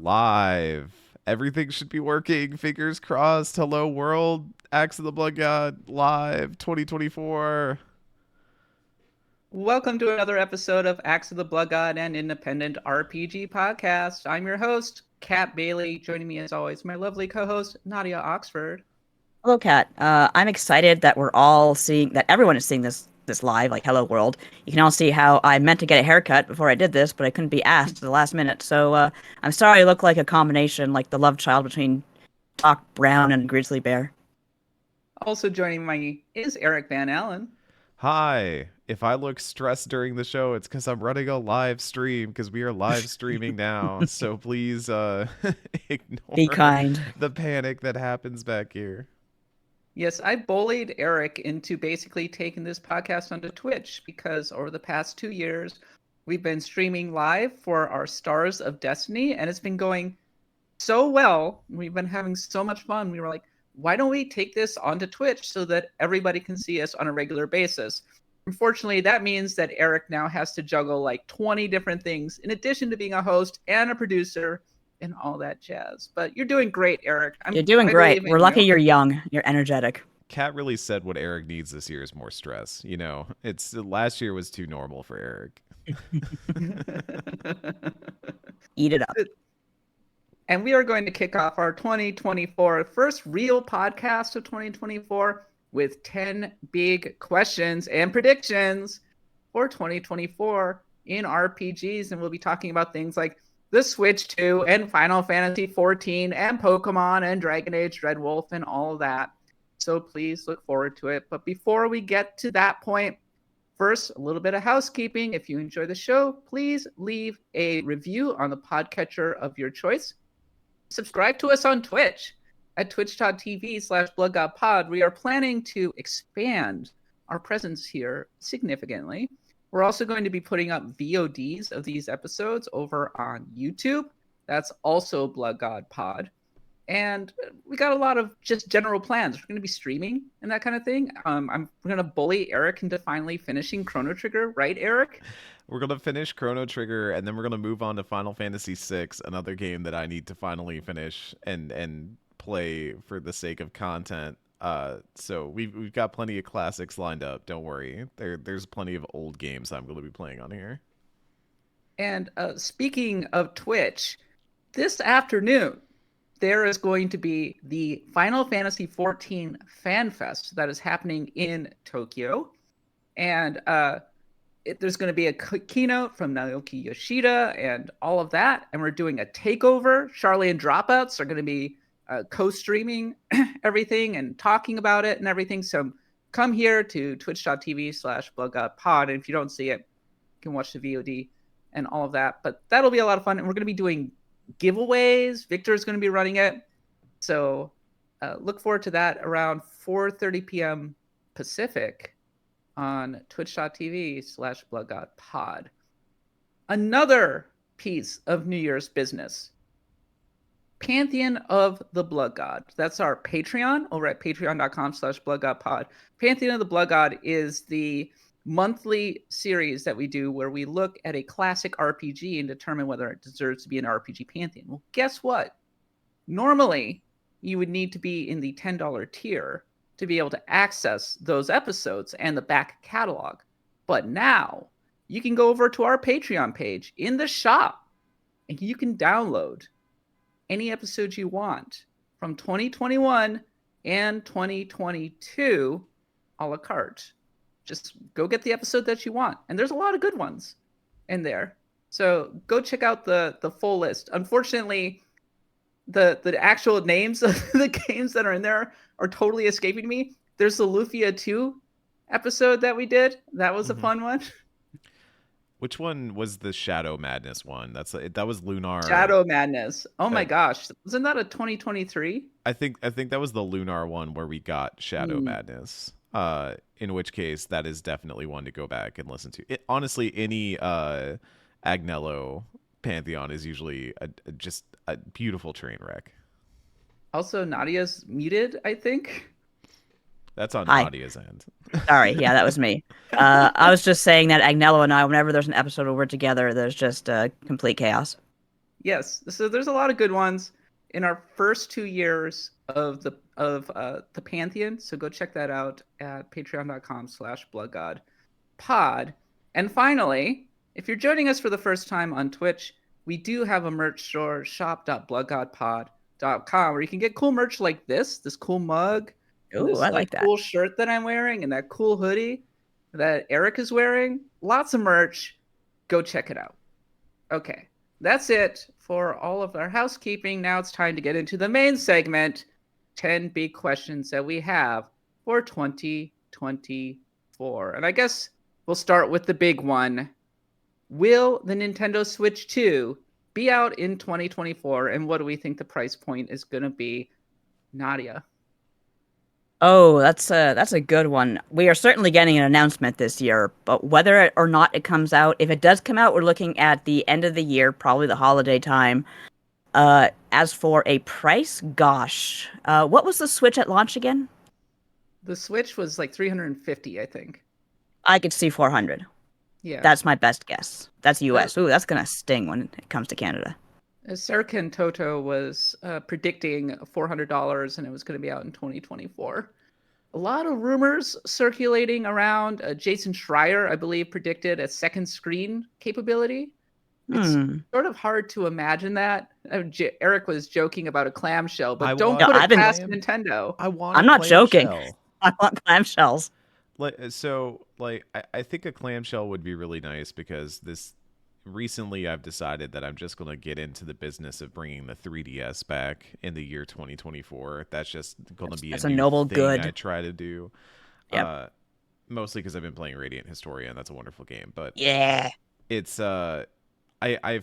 live. Everything should be working. Fingers crossed. Hello world. Axe of the Blood God live 2024. Welcome to another episode of Axe of the Blood God and Independent RPG Podcast. I'm your host, Kat Bailey. Joining me as always, my lovely co-host, Nadia Oxford. Hello, Kat. I'm excited that everyone is seeing this live, like Hello World. You can all see how I meant to get a haircut before I did this, but I couldn't be asked at the last minute. So I'm sorry I look like a combination, like the love child between Doc Brown and Grizzly Bear. Also joining me is Eric Van Allen. Hi. If I look stressed during the show, it's because I'm running a live stream because we are live streaming now. So please ignore Be kind. the panic that happens back here. Yes, I bullied Eric into basically taking this podcast onto Twitch because over the past 2 years, we've been streaming live for our Stars of Destiny, and it's been going so well. We've been having so much fun. We were like, why don't we take this onto Twitch so that everybody can see us on a regular basis? Unfortunately, that means that Eric now has to juggle like 20 different things in addition to being a host and a producer and all that jazz. But you're doing great, Eric. You're doing great. We're lucky you're young. You're energetic. Kat really said what Eric needs this year is more stress. It's last year was too normal for Eric. Eat it up. And we are going to kick off our 2024 first real podcast of 2024 with 10 big questions and predictions for 2024 in RPGs. And we'll be talking about things like the Switch 2 and Final Fantasy 14 and Pokemon and Dragon Age Dreadwolf and all of that. So please look forward to it. But before we get to that point, first, a little bit of housekeeping. If you enjoy the show, please leave a review on the podcatcher of your choice. Subscribe to us on Twitch at twitch.tv/bloodgodpod. We are planning to expand our presence here significantly. We're also going to be putting up VODs of these episodes over on YouTube. That's also Blood God Pod. And we got a lot of just general plans. We're going to be streaming and that kind of thing. I'm going to bully Eric into finally finishing Chrono Trigger, right, Eric? We're going to finish Chrono Trigger, and then we're going to move on to Final Fantasy VI, another game that I need to finally finish and play for the sake of content. So we've got plenty of classics lined up. Don't worry. There's plenty of old games I'm going to be playing on here. And speaking of Twitch, this afternoon, there is going to be the Final Fantasy 14 Fan Fest that is happening in Tokyo. And there's going to be a keynote from Naoki Yoshida and all of that. And we're doing a takeover. Charlie and Dropouts are going to be co-streaming everything and talking about it and everything. So come here to twitch.tv/bloodgodpod. And if you don't see it, you can watch the VOD and all of that. But that'll be a lot of fun. And we're going to be doing giveaways. Victor is going to be running it. So look forward to that around 4:30 p.m. Pacific on twitch.tv/bloodgodpod. Another piece of New Year's business. Pantheon of the Blood God. That's our Patreon over at patreon.com/bloodgodpod. Pantheon of the Blood God is the monthly series that we do where we look at a classic RPG and determine whether it deserves to be an RPG Pantheon. Well, guess what? Normally, you would need to be in the $10 tier to be able to access those episodes and the back catalog. But now, you can go over to our Patreon page in the shop, and you can download any episodes you want from 2021 and 2022 a la carte. Just go get the episode that you want. And there's a lot of good ones in there. So go check out the full list. Unfortunately, the actual names of the games that are in there are totally escaping me. There's the Lufia 2 episode that we did. That was a fun one. Which one was the Shadow Madness one? That was Lunar. Shadow Madness. Oh my gosh. Wasn't that a 2023? I think that was the Lunar one where we got Shadow Madness. In which case that is definitely one to go back and listen to. Honestly, any Agnello Pantheon is usually just a beautiful train wreck. Also, Nadia's muted, I think. That's on Hi. Nadia's end. Sorry, yeah, that was me. I was just saying that Agnello and I, whenever there's an episode where we're together, there's just complete chaos. Yes. So there's a lot of good ones in our first 2 years of the Pantheon. So go check that out at patreon.com/bloodgodpod. And finally, if you're joining us for the first time on Twitch, we do have a merch store, shop.bloodgodpod.com, where you can get cool merch like this cool mug, and Ooh, this I like that. cool shirt that I'm wearing, and that cool hoodie that Eric is wearing. Lots of merch. Go check it out. Okay, that's it for all of our housekeeping. Now it's time to get into the main segment, 10 big questions that we have for 2024. And I guess we'll start with the big one. Will the Nintendo Switch 2 be out in 2024? And what do we think the price point is going to be? Nadia. Oh, that's a good one. We are certainly getting an announcement this year, but whether or not it comes out, if it does come out, we're looking at the end of the year, probably the holiday time. As for a price, gosh, what was the Switch at launch again? The Switch was like 350, I think. I could see 400. Yeah. That's my best guess. That's US. Ooh, that's gonna sting when it comes to Canada. Serican Toto was predicting $400 and it was going to be out in 2024. A lot of rumors circulating around. Jason Schreier, I believe, predicted a second screen capability. It's sort of hard to imagine that. Eric was joking about a clamshell, but don't put it past Nintendo. I'm not joking. I want clamshells. I think a clamshell would be really nice because recently I've decided that I'm just going to get into the business of bringing the 3DS back in the year 2024. That's just going to be a noble thing good. I try to do. Yep. Mostly because I've been playing Radiant Historia, and that's a wonderful game. But yeah, it's I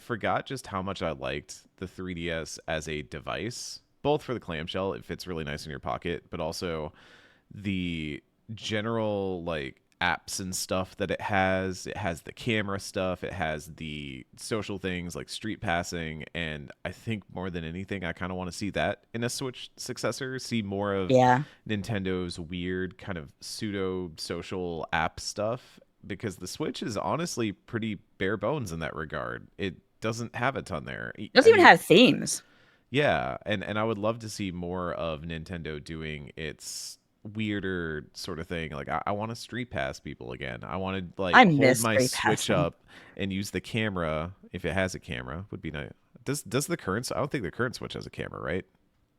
forgot just how much I liked the 3DS as a device, both for the clamshell, it fits really nice in your pocket, but also the general like apps and stuff that it has. It has the camera stuff, it has the social things like street passing, and I think more than anything I kind of want to see that in a Switch successor, see more of Nintendo's weird kind of pseudo social app stuff, because the Switch is honestly pretty bare bones in that regard. It doesn't have a ton there. It doesn't even have themes. Yeah, and I would love to see more of Nintendo doing its weirder sort of thing. Like I want to street pass people again. I want to like hold my Switch up and use the camera if it has a camera. Would be nice. Does the current? I don't think the current Switch has a camera, right?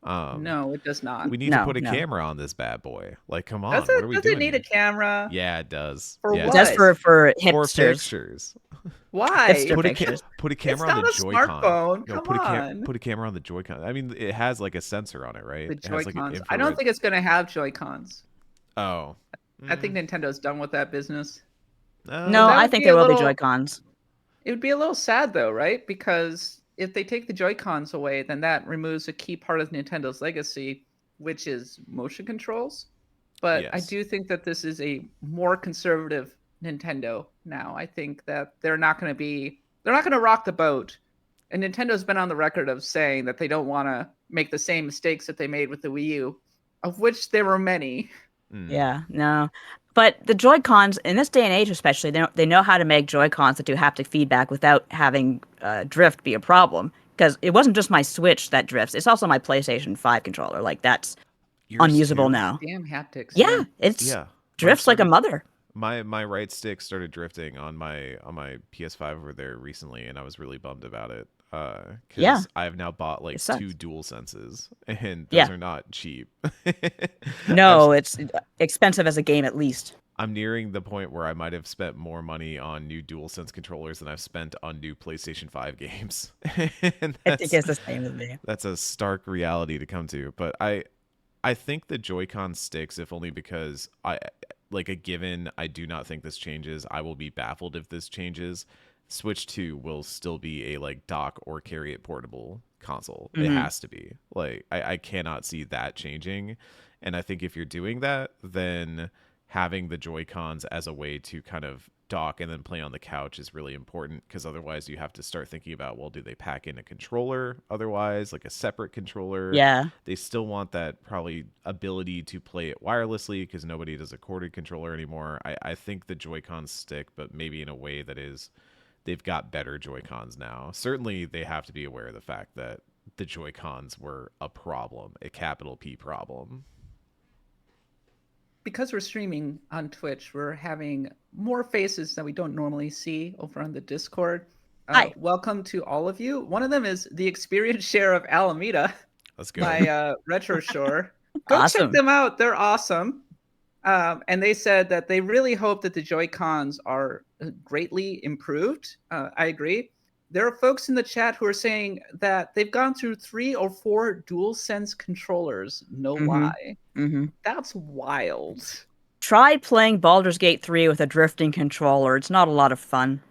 No, it does not. We need to put a camera on this bad boy. Like, come on, what are we doing? Does it need a camera? Yeah, it does. For yeah, what? Just for hipsters. For pictures. Why? Put a camera on the Joy-Con. Smartphone. No, put a camera on the Joy-Con. I mean, it has like a sensor on it, right? The Joy-Cons. I don't think it's going to have Joy-Cons. Oh. I think Nintendo's done with that business. No, I think there will be Joy-Cons. It would be a little sad though, right? Because if they take the Joy-Cons away, then that removes a key part of Nintendo's legacy, which is motion controls. But yes. I do think that this is a more conservative Nintendo now. I think that they're not going to rock the boat. And Nintendo's been on the record of saying that they don't want to make the same mistakes that they made with the Wii U, of which there were many. Yeah, no. But the Joy-Cons, in this day and age especially, they know how to make Joy-Cons that do haptic feedback without having drift be a problem. Because it wasn't just my Switch that drifts, it's also my PlayStation 5 controller. Like, that's unusable now. Damn haptics. Yeah, drifts like a mother. My right stick started drifting on my PS5 over there recently, and I was really bummed about it. Because I've now bought like 2 DualSenses, and those are not cheap. No, it's expensive as a game at least. I'm nearing the point where I might have spent more money on new DualSense controllers than I've spent on new PlayStation 5 games. I think it's the same with me. That's a stark reality to come to. But I think the Joy-Con sticks, if only because I do not think this changes. I will be baffled if this changes. Switch 2 will still be a like dock or carry it portable console. It has to be. Like I cannot see that changing. And I think if you're doing that, then having the Joy-Cons as a way to kind of dock and then play on the couch is really important, because otherwise you have to start thinking about, well, do they pack in a controller otherwise, like a separate controller? Yeah. They still want that probably ability to play it wirelessly, because nobody does a corded controller anymore. I think the Joy-Cons stick, but maybe in a way that is they've got better Joy-Cons now. Certainly, they have to be aware of the fact that the Joy-Cons were a problem, a capital P problem. Because we're streaming on Twitch, we're having more faces that we don't normally see over on the Discord. Hi. Welcome to all of you. One of them is the Experience Share of Alameda. Let's go. My retro store. Go Awesome. check them out. They're awesome. And they said that they really hope that the Joy-Cons are greatly improved. I agree. There are folks in the chat who are saying that they've gone through 3 or 4 DualSense controllers. No lie. That's wild. Try playing Baldur's Gate 3 with a drifting controller. It's not a lot of fun.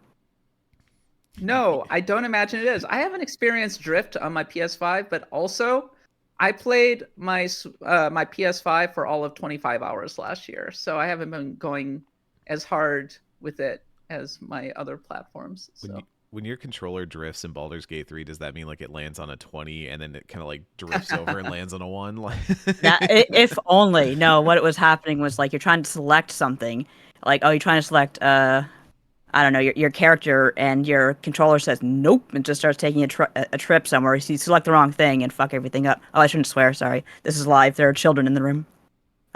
No, I don't imagine it is. I haven't experienced drift on my PS5, but also I played my my PS5 for all of 25 hours last year, so I haven't been going as hard with it as my other platforms. So. When your controller drifts in Baldur's Gate 3, does that mean like it lands on a 20 and then it kind of like drifts over and lands on a 1? If only. No, what was happening was like you're trying to select something. Like, oh, you're trying to select, I don't know, your character, and your controller says nope and just starts taking a trip somewhere. So you select the wrong thing and fuck everything up. Oh, I shouldn't swear. Sorry. This is live. There are children in the room,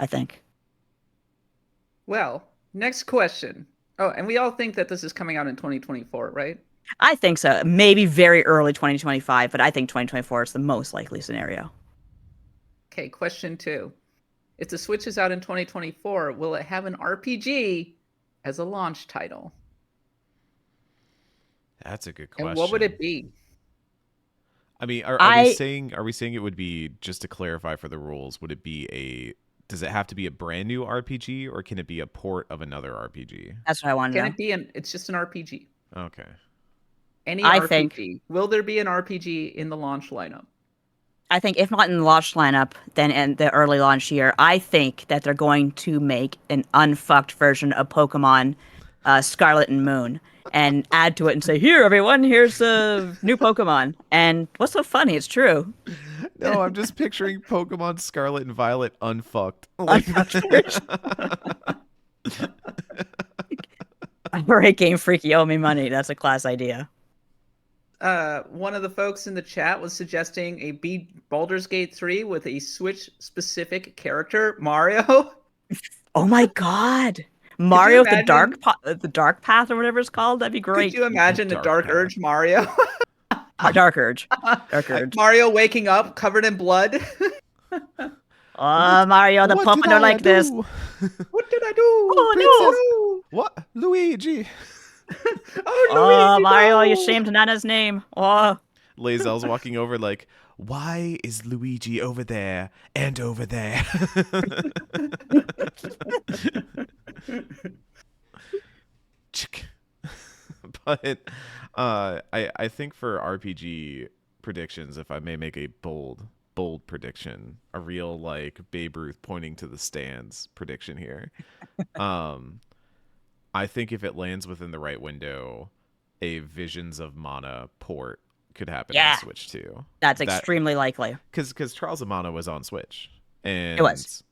I think. Well, next question. Oh, and we all think that this is coming out in 2024, right? I think so. Maybe very early 2025, but I think 2024 is the most likely scenario. Okay, question 2. If the Switch is out in 2024, will it have an RPG as a launch title? That's a good question. And what would it be? I mean, are we saying it would be, just to clarify for the rules, would it be does it have to be a brand new RPG, or can it be a port of another RPG? That's what I wanted to know. Can it be it's just an RPG? Okay. Any I RPG. think, will there be an RPG in the launch lineup? I think if not in the launch lineup, then in the early launch year, I think that they're going to make an unfucked version of Pokemon Scarlet and Moon and add to it and say, here, everyone, here's a new Pokemon. And what's so funny? It's true. No, I'm just picturing Pokemon Scarlet and Violet unfucked. Alright, Game Freak, you owe me money. That's a class idea. One of the folks in the chat was suggesting a Baldur's Gate 3 with a Switch-specific character, Mario. Oh my god. Mario with the dark path or whatever it's called. That'd be great. Could you imagine the Dark Urge Mario? Dark Urge. Dark Urge. Mario waking up covered in blood. Mario, the Pokemon don't like this. What did I do? Oh, no. What? Luigi. Luigi, Mario, no. you shamed Nana's name. Oh. Lae'zel's walking over like, why is Luigi over there and over there? But I think for RPG predictions, if I may make a bold prediction, a real like Babe Ruth pointing to the stands prediction here, I think if it lands within the right window, a Visions of Mana port could happen on Switch too. That's extremely likely. Because Trials of Mana was on Switch, and it was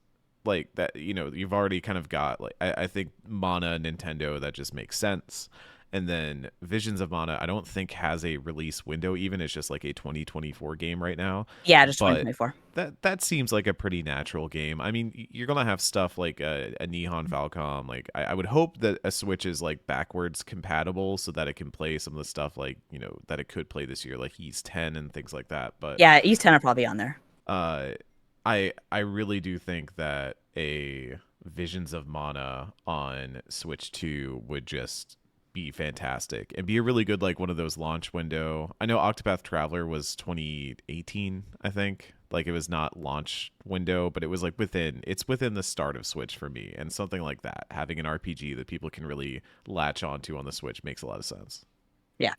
like that. You know, you've already kind of got like I think Mana Nintendo, that just makes sense. And then Visions of Mana, I don't think has a release window. Even it's just like a 2024 game right now. Yeah, just 2024. That seems like a pretty natural game. I mean, you're gonna have stuff like a Nihon Falcom. Like I would hope that a Switch is like backwards compatible so that it can play some of the stuff like, you know, that it could play this year, like East 10 and things like that. But yeah, East 10 are probably on there. I really do think that a Visions of Mana on Switch 2 would just be fantastic and be a really good, like, one of those launch window. I know Octopath Traveler was 2018, I think. Like, it was not launch window, but it was like within the start of Switch for me. And something like that, having an RPG that people can really latch onto on the Switch, makes a lot of sense. Yeah.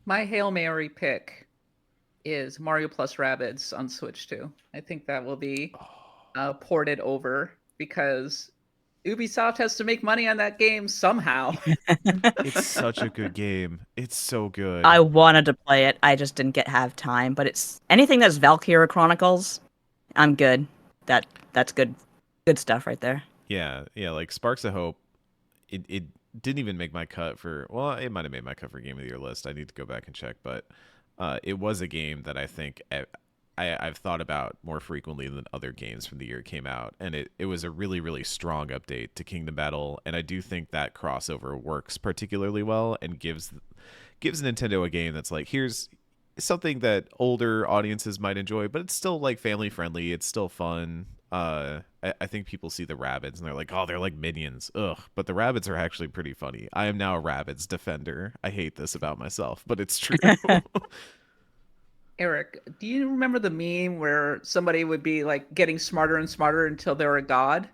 My Hail Mary pick is Mario plus Rabbids on Switch 2. I think that will be ported over because Ubisoft has to make money on that game somehow. It's such a good game. It's so good. I wanted to play it. I just didn't have time. But it's anything that's Valkyria Chronicles, I'm good. That's good stuff right there. Yeah. Like Sparks of Hope. didn't even make my cut for. Well, it might have made my cut for game of the year list. I need to go back and check, but it was a game that I think I've thought about more frequently than other games from the year it came out, and it was a really really strong update to Kingdom Battle, and I do think that crossover works particularly well and gives Nintendo a game that's like, here's something that older audiences might enjoy, but it's still like family friendly. It's still fun. I think people see the rabbits and they're like, oh, they're like minions. Ugh. But the rabbits are actually pretty funny. I am now a rabbits defender. I hate this about myself, but it's true. Eric, do you remember the meme where somebody would be like getting smarter and smarter until they were a god?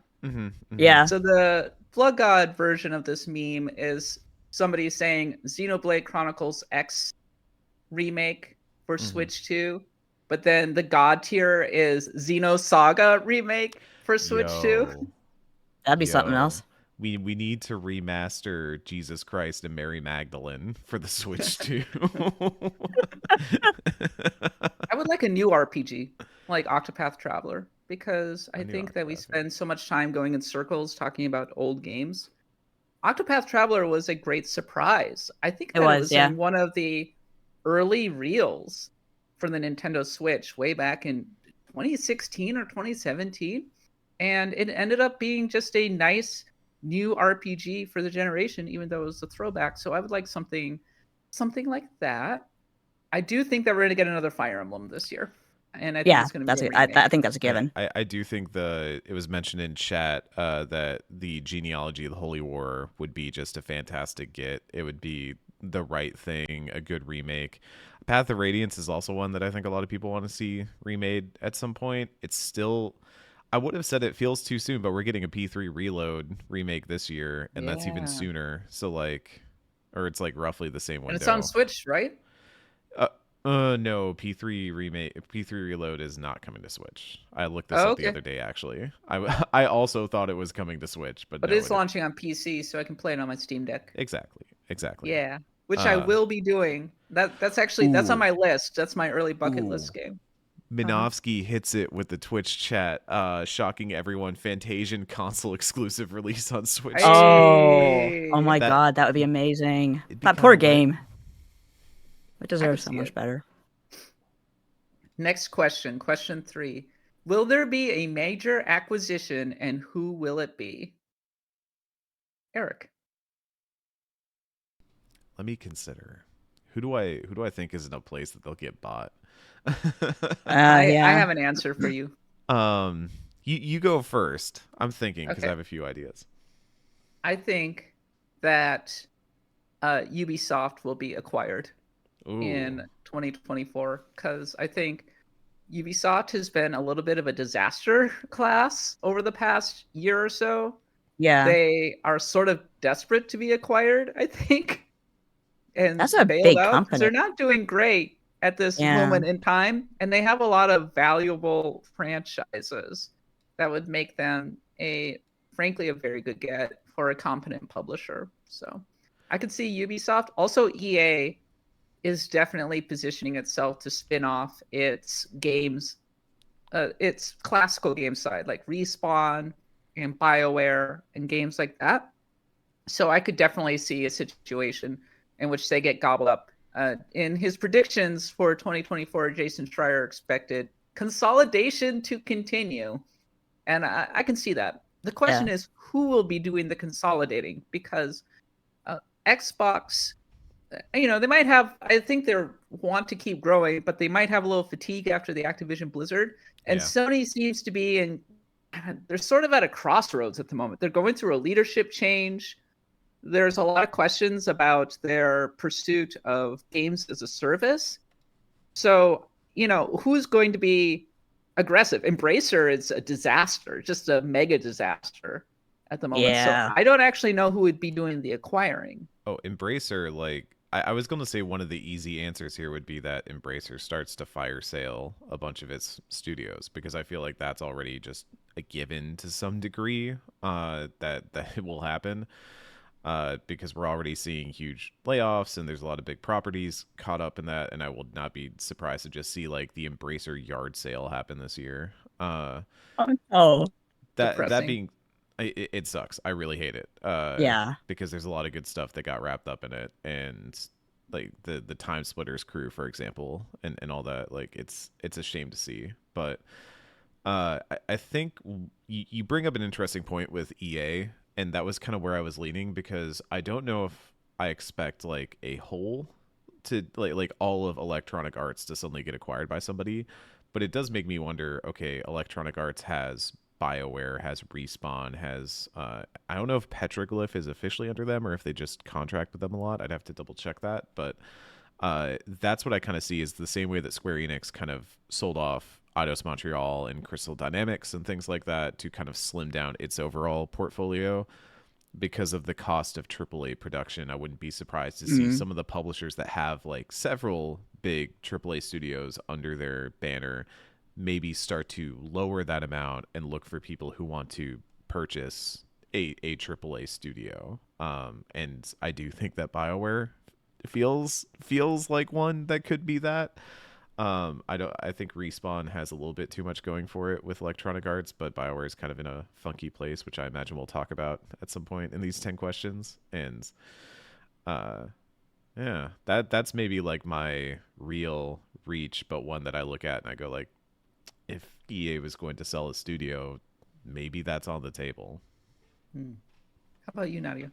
Yeah. So the Blood God version of this meme is somebody saying Xenoblade Chronicles X remake for Switch 2, but then the god tier is Xenosaga remake for Switch 2. That'd be something else. We need to remaster Jesus Christ and Mary Magdalene for the Switch too. I would like a new RPG like Octopath Traveler because I new think that we Octopath, spend so much time going in circles talking about old games. Octopath Traveler was a great surprise. I think that it was yeah. in one of the early reels for the Nintendo Switch way back in 2016 or 2017. And it ended up being just a nice new RPG for the generation, even though it was a throwback. So I would like something like that. I do think that we're going to get another Fire Emblem this year. And I think it's going to be a remake. I think that's a given. I do think it was mentioned in chat that the genealogy of the Holy War would be just a fantastic get. It would be the right thing, a good remake. Path of Radiance is also one that I think a lot of people want to see remade at some point. It's still, I would have said it feels too soon, but we're getting a P3 Reload remake this year, and that's even sooner. So like, or it's like roughly the same window. And it's on Switch, right? No, P3 Reload is not coming to Switch. I looked this up the other day, actually. I also thought it was coming to Switch, but no, it's launching on PC, so I can play it on my Steam Deck. Exactly. Yeah, which I will be doing. That's on my list. That's my early bucket list game. Minovsky hits it with the Twitch chat, shocking everyone. Fantasian console exclusive release on Switch. Oh my god, that would be amazing. That poor game. It deserves so much better. Next question, question 3. Will there be a major acquisition, and who will it be? Eric. Let me consider. Who do I think is in a place that they'll get bought? I have an answer for you. You go first. I'm thinking because I have a few ideas. I think that Ubisoft will be acquired in 2024 because I think Ubisoft has been a little bit of a disaster class over the past year or so. Yeah. They are sort of desperate to be acquired, I think. And that's a big company. They're not doing great at this moment in time, and they have a lot of valuable franchises that would make them frankly a very good get for a competent publisher. So I could see Ubisoft. Also, EA is definitely positioning itself to spin off its games, its classical game side, like Respawn and BioWare and games like that. So I could definitely see a situation in which they get gobbled up. In his predictions for 2024, Jason Schreier expected consolidation to continue. And I can see that. The question is, who will be doing the consolidating? Because Xbox, they might have, I think they want to keep growing, but they might have a little fatigue after the Activision Blizzard. And Sony seems to be they're sort of at a crossroads at the moment. They're going through a leadership change. There's a lot of questions about their pursuit of games as a service. So, who's going to be aggressive? Embracer is a disaster, just a mega disaster at the moment. So I don't actually know who would be doing the acquiring. Oh, Embracer, like, I was going to say one of the easy answers here would be that Embracer starts to fire sale a bunch of its studios, because I feel like that's already just a given to some degree that it will happen. Because we're already seeing huge layoffs and there's a lot of big properties caught up in that, and I will not be surprised to just see like the Embracer yard sale happen this year. That being It sucks. I really hate it. Yeah. Because there's a lot of good stuff that got wrapped up in it, and like the Time Splitters crew, for example, and all that. Like it's a shame to see, but I think you bring up an interesting point with EA, and that was kind of where I was leaning because I don't know if I expect like a whole to like all of Electronic Arts to suddenly get acquired by somebody, but it does make me wonder. Okay, Electronic Arts has BioWare, has Respawn, has I don't know if Petroglyph is officially under them or if they just contract with them a lot. I'd have to double check that, but that's what I kind of see is the same way that Square Enix kind of sold off Eidos Montreal and Crystal Dynamics and things like that to kind of slim down its overall portfolio because of the cost of AAA production. I wouldn't be surprised to see some of the publishers that have like several big AAA studios under their banner maybe start to lower that amount and look for people who want to purchase a AAA studio. And I do think that BioWare feels like one that could be that. I think Respawn has a little bit too much going for it with Electronic Arts, but BioWare is kind of in a funky place, which I imagine we'll talk about at some point in these 10 questions. And yeah, that's maybe like my real reach, but one that I look at and I go like, if EA was going to sell a studio, maybe that's on the table. How about you, Nadia?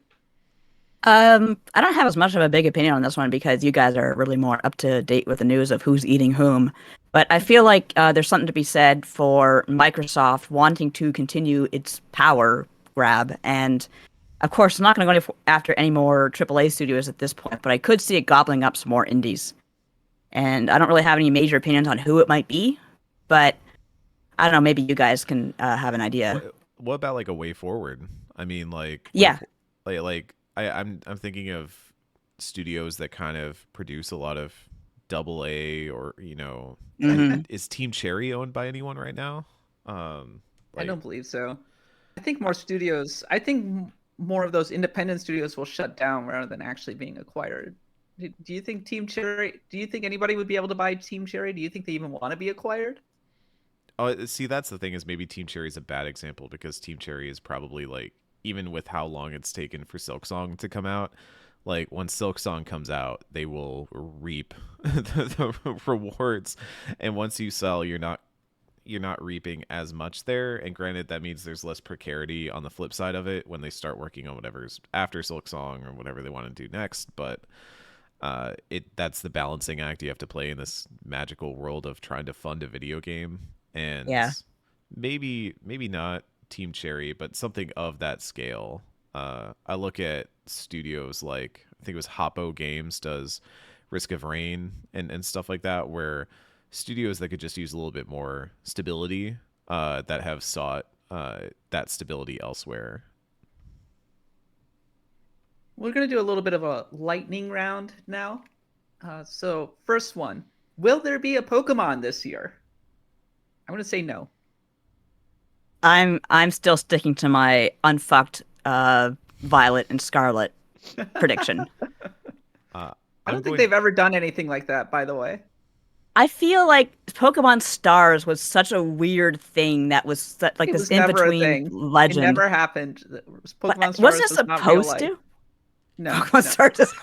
I don't have as much of a big opinion on this one because you guys are really more up to date with the news of who's eating whom. But I feel like there's something to be said for Microsoft wanting to continue its power grab. And of course, I'm not going to go after any more AAA studios at this point, but I could see it gobbling up some more indies. And I don't really have any major opinions on who it might be, but I don't know, maybe you guys can have an idea. What about like a way forward? I mean, like, Yeah. I'm thinking of studios that kind of produce a lot of double A or is Team Cherry owned by anyone right now? I don't believe so. I think more of those independent studios will shut down rather than actually being acquired. Do you think Team Cherry? Do you think anybody would be able to buy Team Cherry? Do you think they even want to be acquired? Oh, see, that's the thing is maybe Team Cherry is a bad example because Team Cherry is probably like, even with how long it's taken for Silksong to come out, like when Silksong comes out, they will reap the rewards. And once you sell, you're not reaping as much there. And granted, that means there's less precarity on the flip side of it when they start working on whatever's after Silksong or whatever they want to do next. But that's the balancing act you have to play in this magical world of trying to fund a video game. And maybe not Team Cherry, but something of that scale. I look at studios like, I think it was Hoppo Games does Risk of Rain and stuff like that, where studios that could just use a little bit more stability that have sought that stability elsewhere. We're going to do a little bit of a lightning round now. So first one, will there be a Pokemon this year? I'm going to say no. I'm still sticking to my unfucked Violet and Scarlet prediction. I don't think they've ever done anything like that, by the way. I feel like Pokemon Stars was such a weird thing that was like this in-between legend. It never happened. Pokemon Stars was supposed to? No. Pokemon Stars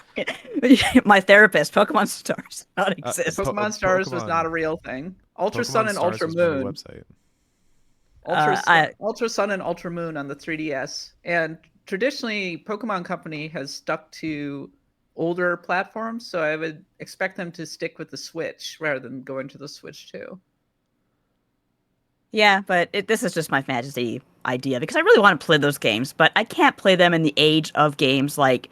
my therapist, Pokemon Stars does not exist. Pokemon Stars was not a real thing. Ultra Sun and Ultra Moon. Ultra Sun and Ultra Moon on the 3DS. And traditionally, Pokemon Company has stuck to older platforms, so I would expect them to stick with the Switch rather than go into the Switch 2. Yeah, but this is just my fantasy idea because I really want to play those games, but I can't play them in the age of games like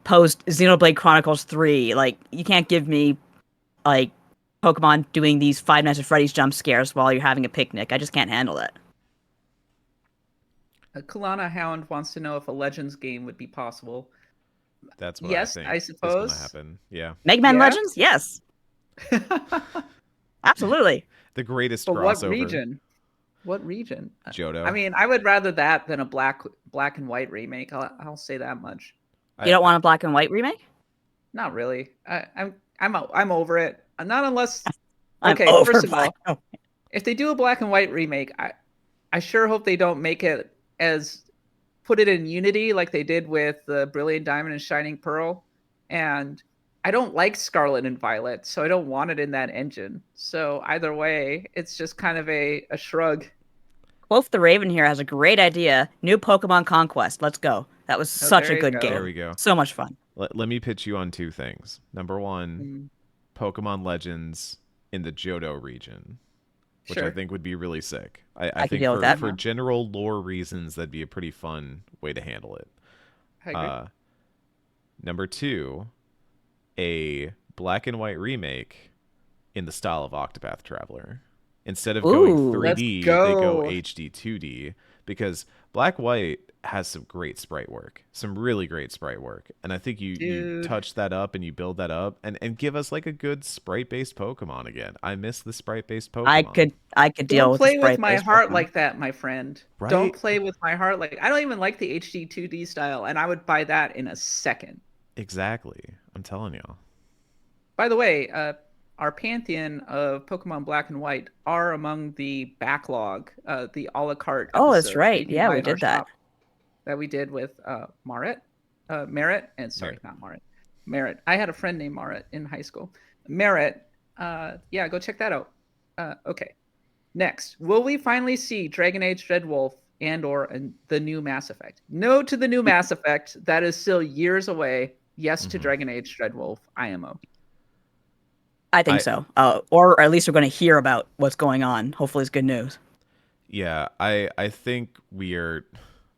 post Xenoblade Chronicles 3. Like, you can't give me like Pokemon doing these Five Nights at Freddy's jump scares while you're having a picnic. I just can't handle it. Kalana Hound wants to know if a Legends game would be possible. That's what I think I suppose. Is going to happen. Yeah. Mega Man Legends? Yes. Absolutely. The greatest but crossover. What region? Johto. I mean, I would rather that than a black and white remake. I'll say that much. You don't want a black and white remake? Not really. I'm over it. Not unless. Okay, first of all, if they do a black and white remake, I sure hope they don't make it as put it in Unity like they did with the Brilliant Diamond and Shining Pearl. And I don't like Scarlet and Violet, so I don't want it in that engine. So either way, it's just kind of a shrug. Wolf the Raven here has a great idea. New Pokemon Conquest. Let's go. That was Oh, such a there you good go. game. There we go. So much fun. Let me pitch you on two things. Number one, Mm, Pokemon Legends in the Johto region, which I sure. think would be really sick. I I could think deal with that. for general lore reasons, that'd be a pretty fun way to handle it. I agree. Number two, a black and white remake in the style of Octopath Traveler. Instead of going Ooh. 3D, Let's they go go. HD 2D because Black White has some great sprite work, some really great sprite work, and I think you Dude. touch that up and you build that up and give us like a good sprite based Pokemon again. I miss the sprite based Pokemon. I could deal Don't with play the with my sprite-based heart Pokemon. like that, my friend. Right? Don't play with my heart like I don't even like the HD 2D style, and I would buy that in a second. Exactly. I'm telling you. By the way, our pantheon of Pokemon Black and White are among the backlog, the a la carte. Oh, that's episodes right. you can Yeah, buy we in our did that. shop that we did with Merritt, not Merritt, Merritt. I had a friend named Merritt in high school. Merritt, yeah, go check that out. Okay, next, will we finally see Dragon Age Dreadwolf and/or the new Mass Effect? No to the new Mass Effect. That is still years away. Yes to Dragon Age Dreadwolf IMO. I think so. Or at least we're going to hear about what's going on. Hopefully it's good news. Yeah, I think we are.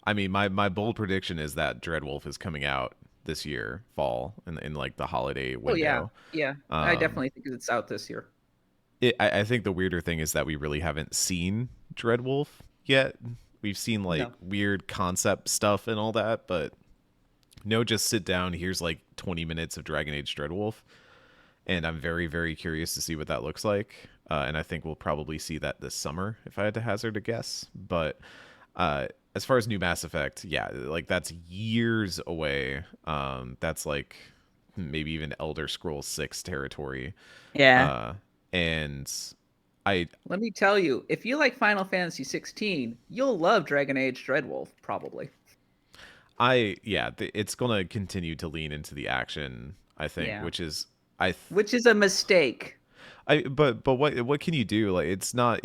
I mean, my bold prediction is that Dreadwolf is coming out this year, fall, in like the holiday window. Oh yeah, yeah. I Um, definitely think it's out this year. I think the weirder thing is that we really haven't seen Dreadwolf yet. We've seen like No. weird concept stuff and all that, but no, just sit down. Here's like 20 minutes of Dragon Age Dreadwolf, and I'm very, very curious to see what that looks like. And I think we'll probably see that this summer, if I had to hazard a guess. But as far as new Mass Effect, yeah, like that's years away. That's like maybe even Elder Scrolls 6 territory. Yeah. And I Let me tell you, if you like Final Fantasy 16, you'll love Dragon Age Dreadwolf, probably. it's gonna continue to lean into the action, I think, Yeah. which is Which is a mistake. but what can you do? Like, it's not.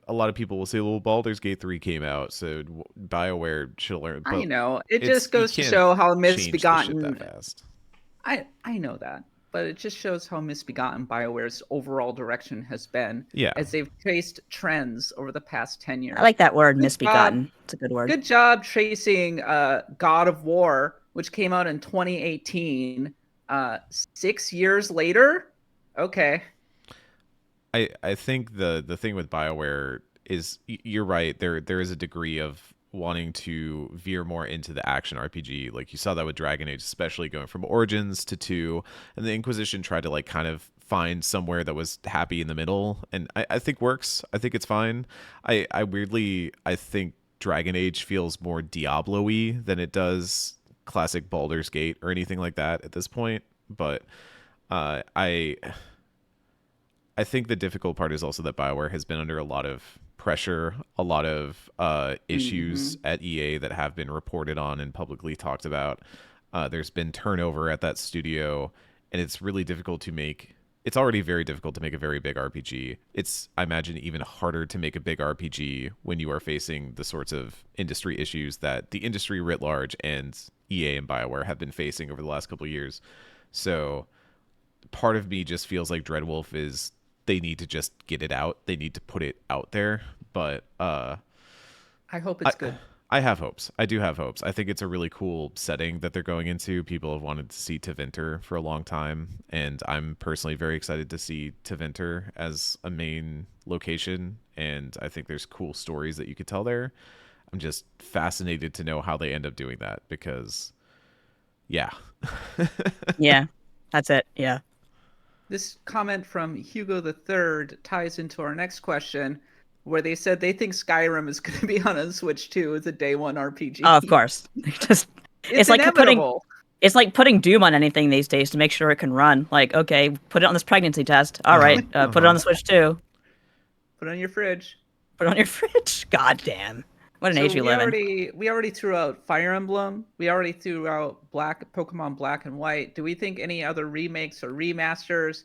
A lot of people will say, "Well, Baldur's Gate 3 came out, so BioWare should learn." But I know. It it's just goes to you can't show how change the shit misbegotten. that fast. I know that, but it just shows how misbegotten BioWare's overall direction has been Yeah, as they've traced trends over the past 10 years. I like that word, Good misbegotten. job. It's a good word. Good job tracing God of War, which came out in 2018. 6 years later? Okay. I think the thing with BioWare is you're right. There is a degree of wanting to veer more into the action RPG. Like you saw that with Dragon Age, especially going from Origins to 2, and the Inquisition tried to like kind of find somewhere that was happy in the middle, and I think works. I think it's fine. I weirdly I think Dragon Age feels more Diablo-y than it does classic Baldur's Gate or anything like that at this point. But I think the difficult part is also that BioWare has been under a lot of pressure, a lot of issues at EA that have been reported on and publicly talked about. There's been turnover at that studio, and it's really difficult to make. It's already very difficult to make a very big RPG. It's, I imagine, even harder to make a big RPG when you are facing the sorts of industry issues that the industry writ large and EA and BioWare have been facing over the last couple of years. So part of me just feels like Dreadwolf is they need to just get it out. They need to put it out there. But I hope it's good. I have hopes. I do have hopes. I think it's a really cool setting that they're going into. People have wanted to see Tevinter for a long time, and I'm personally very excited to see Tevinter as a main location, and I think there's cool stories that you could tell there. I'm just fascinated to know how they end up doing that because, yeah. Yeah, that's it. Yeah. This comment from Hugo the Third ties into our next question, where they said they think Skyrim is going to be on a Switch too as a day one RPG. Oh, of course. Just it's like inevitable. it's like putting Doom on anything these days to make sure it can run. Like, okay, put it on this pregnancy test. All right, put it on the Switch too. Put it on your fridge. Put it on your fridge. God damn. What an So age you we live in. already threw out Fire Emblem. We already threw out Pokemon Black and White. Do we think any other remakes or remasters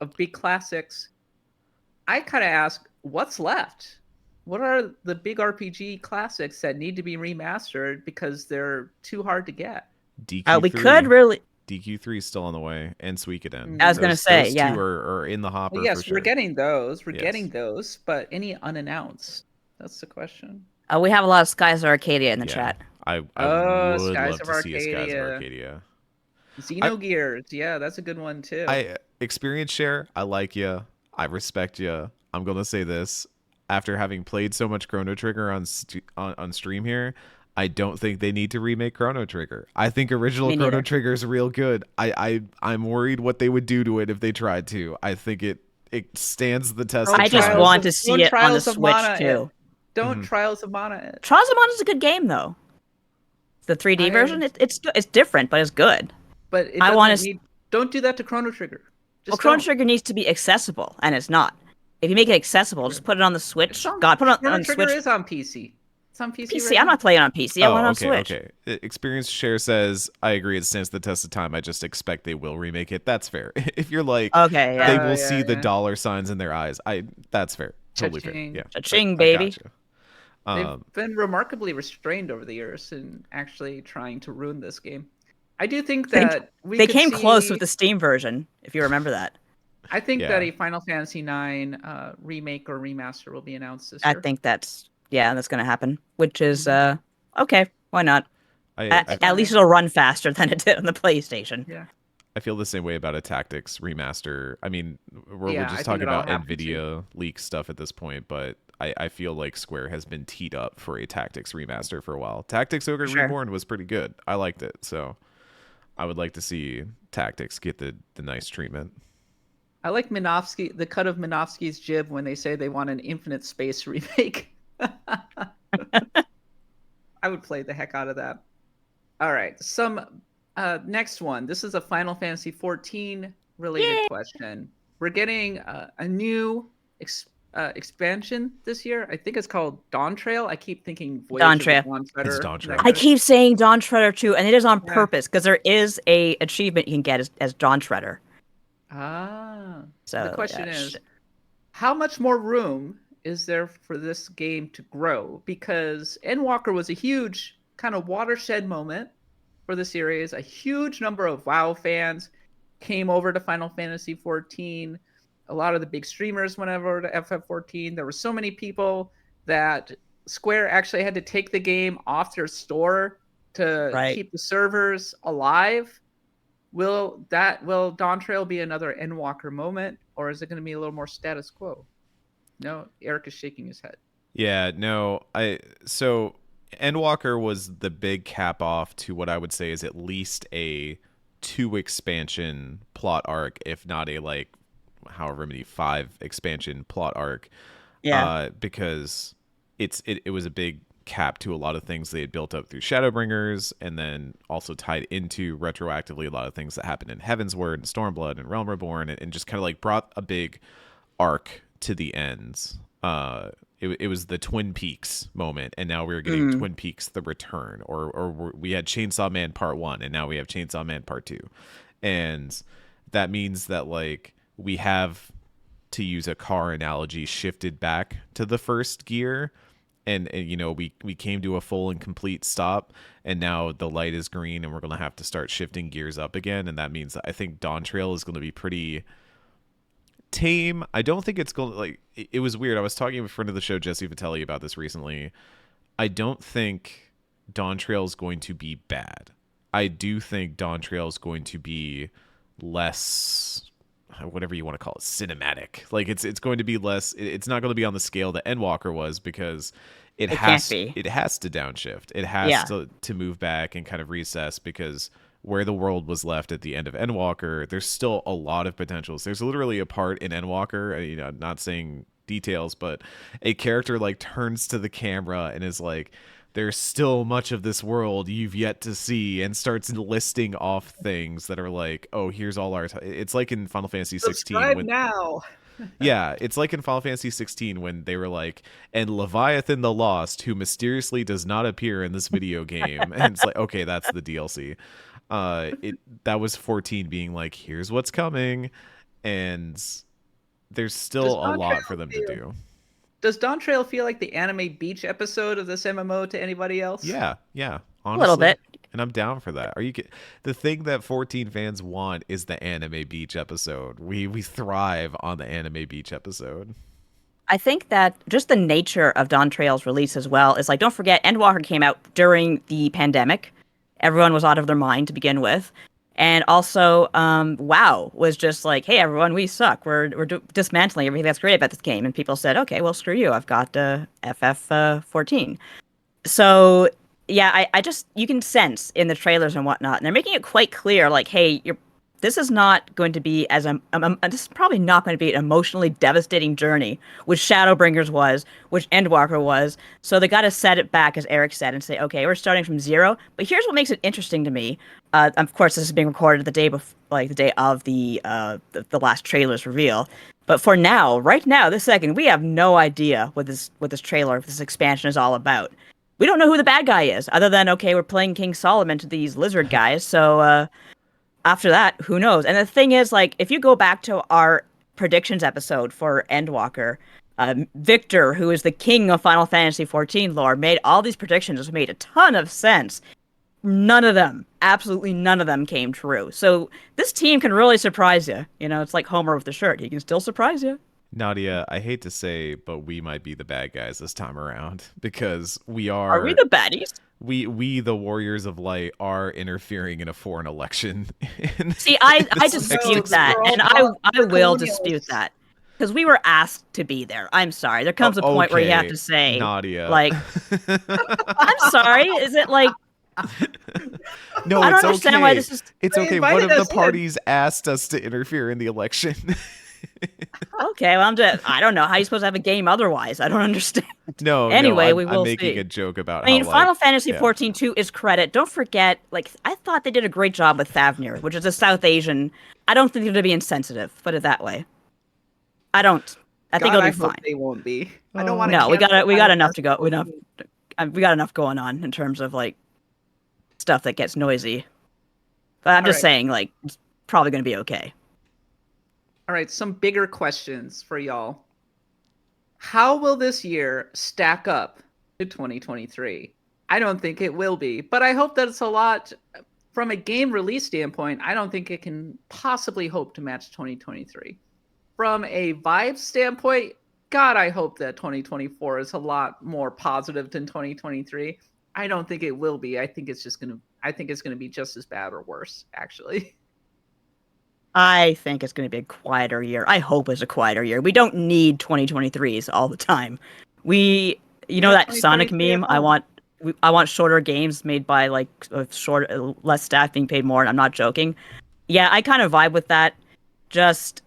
of big classics? I kind of ask, what's left? What are the big RPG classics that need to be remastered because they're too hard to get? DQ3. We could really. DQ3 is still on the way, and Suikoden. I was gonna say, those yeah. two are in the hopper Well, yes, for sure. we're getting those. We're Yes. getting those, but any unannounced? That's the question. We have a lot of Skies of Arcadia in the Yeah. chat. I would Skies love of to see a Skies of Arcadia. Arcadia. Xenogears, yeah, that's a good one too. Experience share. I like you. I respect you. I'm gonna say this after having played so much Chrono Trigger on stream here. I don't think they need to remake Chrono Trigger. I think original Chrono Trigger is real good. I'm worried what they would do to it if they tried to. I think it stands the test. I just want to see it on the Switch too. Don't Trials of Mana it. Trials of Mana is a good game though. The 3D version, it's different, but it's good. But I want to. Don't do that to Chrono Trigger. Chrono Trigger needs to be accessible, and it's not. If you make it accessible, just put it on the Switch. Put it on Chrono the Switch. Trigger is on PC. It's on PC. PC. I'm not playing on PC. I want it on Switch. Okay. Experience share says, I agree. It stands the test of time. I just expect they will remake it. That's fair. If you're like, okay, yeah. they will see the dollar signs in their eyes. That's fair. Totally fair. Yeah. Cha-ching, baby. They've been remarkably restrained over the years in actually trying to ruin this game. I do think that they came close with the Steam version, if you remember that. I think that a Final Fantasy IX remake or remaster will be announced this year. I think that's going to happen, which is okay. Why not? At least it'll run faster than it did on the PlayStation. Yeah. I feel the same way about a Tactics remaster. I mean, we're just talking about NVIDIA leak stuff at this point, but I feel like Square has been teed up for a Tactics remaster for a while. Tactics Ogre Reborn was pretty good. I liked it, so I would like to see Tactics get the nice treatment. I like Minovsky, the cut of Minovsky's jib when they say they want an Infinite Space remake. I would play the heck out of that. All right, next one. This is a Final Fantasy 14 related question. We're getting a new expansion this year. I think it's called Dawn Trail. I keep thinking Dawn Trail. It's Dawn Trail. I keep saying Dawn Shredder too, and it is on purpose because there is a achievement you can get as Dawn Shredder. So the question is, how much more room is there for this game to grow? Because Endwalker was a huge kind of watershed moment for the series. A huge number of WoW fans came over to Final Fantasy XIV. A lot of the big streamers went over to FF14. There were so many people that Square actually had to take the game off their store to keep the servers alive. Will Dawn Trail be another Endwalker moment, or is it going to be a little more status quo? No, Eric is shaking his head. Yeah, no. So Endwalker was the big cap off to what I would say is at least a 2 expansion plot arc, if not a however many 5 expansion plot arc. Yeah. Because it was a big cap to a lot of things they had built up through Shadowbringers, and then also tied into retroactively a lot of things that happened in Heavensward and Stormblood and Realm Reborn, and just kind of brought a big arc to the ends. It was the Twin Peaks moment, and now we're getting Twin Peaks: The Return, or we had Chainsaw Man Part 1, and now we have Chainsaw Man Part 2, and that means that we have, to use a car analogy, shifted back to the first gear. And we came to a full and complete stop, and now the light is green, and we're going to have to start shifting gears up again. And that means that I think Dawn Trail is going to be pretty tame. I don't think it's going to, it was weird. I was talking with a friend of the show, Jesse Vitelli, about this recently. I don't think Dawn Trail is going to be bad. I do think Dawn Trail is going to be less, whatever you want to call it, cinematic. It's going to be less. It's not going to be on the scale that Endwalker was, because it has to downshift. It has to move back and kind of recess, because where the world was left at the end of Endwalker, there's still a lot of potentials. There's literally a part in Endwalker, not saying details, but a character turns to the camera and is like, there's still much of this world you've yet to see, and starts listing off things that are like, oh, here's all our it's like in Final Fantasy 16 subscribe now. Yeah, it's like in Final Fantasy 16 when they were like, and Leviathan the Lost, who mysteriously does not appear in this video game. And it's like, okay, that's the DLC. It that was 14 being like, here's what's coming, and there's Does still a Dawn Trail lot for them to feel do. Does Dawn Trail feel like the anime beach episode of this MMO to anybody else? Yeah, A little honestly. bit. And I'm down for that. The thing that 14 fans want is the anime beach episode. We thrive on the anime beach episode. I think that just the nature of Dawn Trail's release as well is like, don't forget, Endwalker came out during the pandemic. Everyone was out of their mind to begin with. And also, WoW was just like, hey, everyone, we suck. We're dismantling everything that's great about this game. And people said, okay, well, screw you. I've got FF14. So, yeah, I just, you can sense in the trailers and whatnot. And they're making it quite clear, like, hey, this is not going to be this is probably not going to be an emotionally devastating journey, which Shadowbringers was, which Endwalker was. So they got to set it back, as Eric said, and say, okay, we're starting from zero. But here's what makes it interesting to me. Of course, this is being recorded the day before, like the day of the last trailer's reveal. But for now, right now, this second, we have no idea what this trailer, this expansion is all about. We don't know who the bad guy is, other than okay, we're playing King Solomon to these lizard guys. So after that, who knows? And the thing is, like, if you go back to our predictions episode for Endwalker, Victor, who is the king of Final Fantasy XIV lore, made all these predictions, which made a ton of sense. None of them, absolutely none of them came true. So this team can really surprise you. You know, it's like Homer with the shirt. He can still surprise you. Nadia, I hate to say, but we might be the bad guys this time around because we Are we are the baddies? we the Warriors of Light are interfering in a foreign election. See, I This dispute next that, we're all and I will colonials. dispute that because we were asked to be there. I'm sorry. There comes a point where you have Okay, to say, Nadia. like, I'm sorry. Is it like No, I don't it's understand okay. why this is It's They okay. One invited of the us in. parties asked us to interfere in the election. okay? Well, I don't know how you're supposed to have a game otherwise. I don't understand. No, Anyway, I'm, we I'm will making see. a joke about I mean, how Final Fantasy yeah. 14 2 is credit. Don't forget, like, I thought they did a great job with Thavnir, which is a South Asian. I don't think they're going to be insensitive, put it that way. I don't. I think God, it'll I be hope fine. they won't be. I don't want to. No, we got enough to go. We got enough going on in terms of like stuff that gets noisy. But I'm just saying, like, it's probably going to be okay. All right, some bigger questions for y'all. How will this year stack up to 2023? I don't think it will be, but I hope that it's a lot from a game release standpoint. I don't think it can possibly hope to match 2023. From a vibe standpoint, God, I hope that 2024 is a lot more positive than 2023. I don't think it will be. I think it's going to be just as bad or worse, actually. I think it's going to be a quieter year. I hope it's a quieter year. We don't need 2023s all the time. You know that Sonic meme? I want shorter games made by like less staff being paid more. And I'm not joking. Yeah, I kind of vibe with that. Just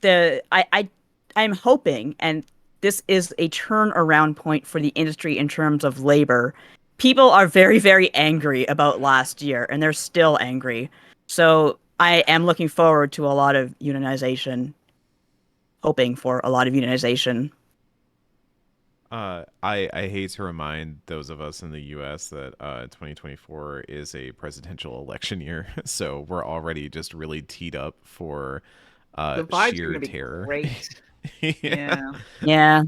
I'm hoping, and this is a turnaround point for the industry in terms of labor. People are very, very angry about last year, and they're still angry. So I am looking forward to a lot of unionization, hoping for a lot of unionization. I hate to remind those of us in the U.S. that 2024 is a presidential election year, so we're already just really teed up for the vibes sheer are gonna be terror. great. Yeah.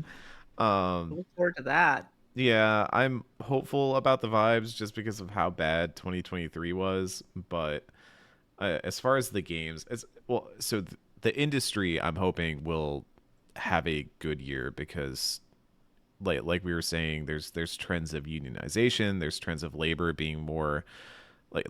Look forward to that. Yeah, I'm hopeful about the vibes just because of how bad 2023 was, but as far as the games, the industry I'm hoping will have a good year because like we were saying, there's trends of unionization, there's trends of labor being more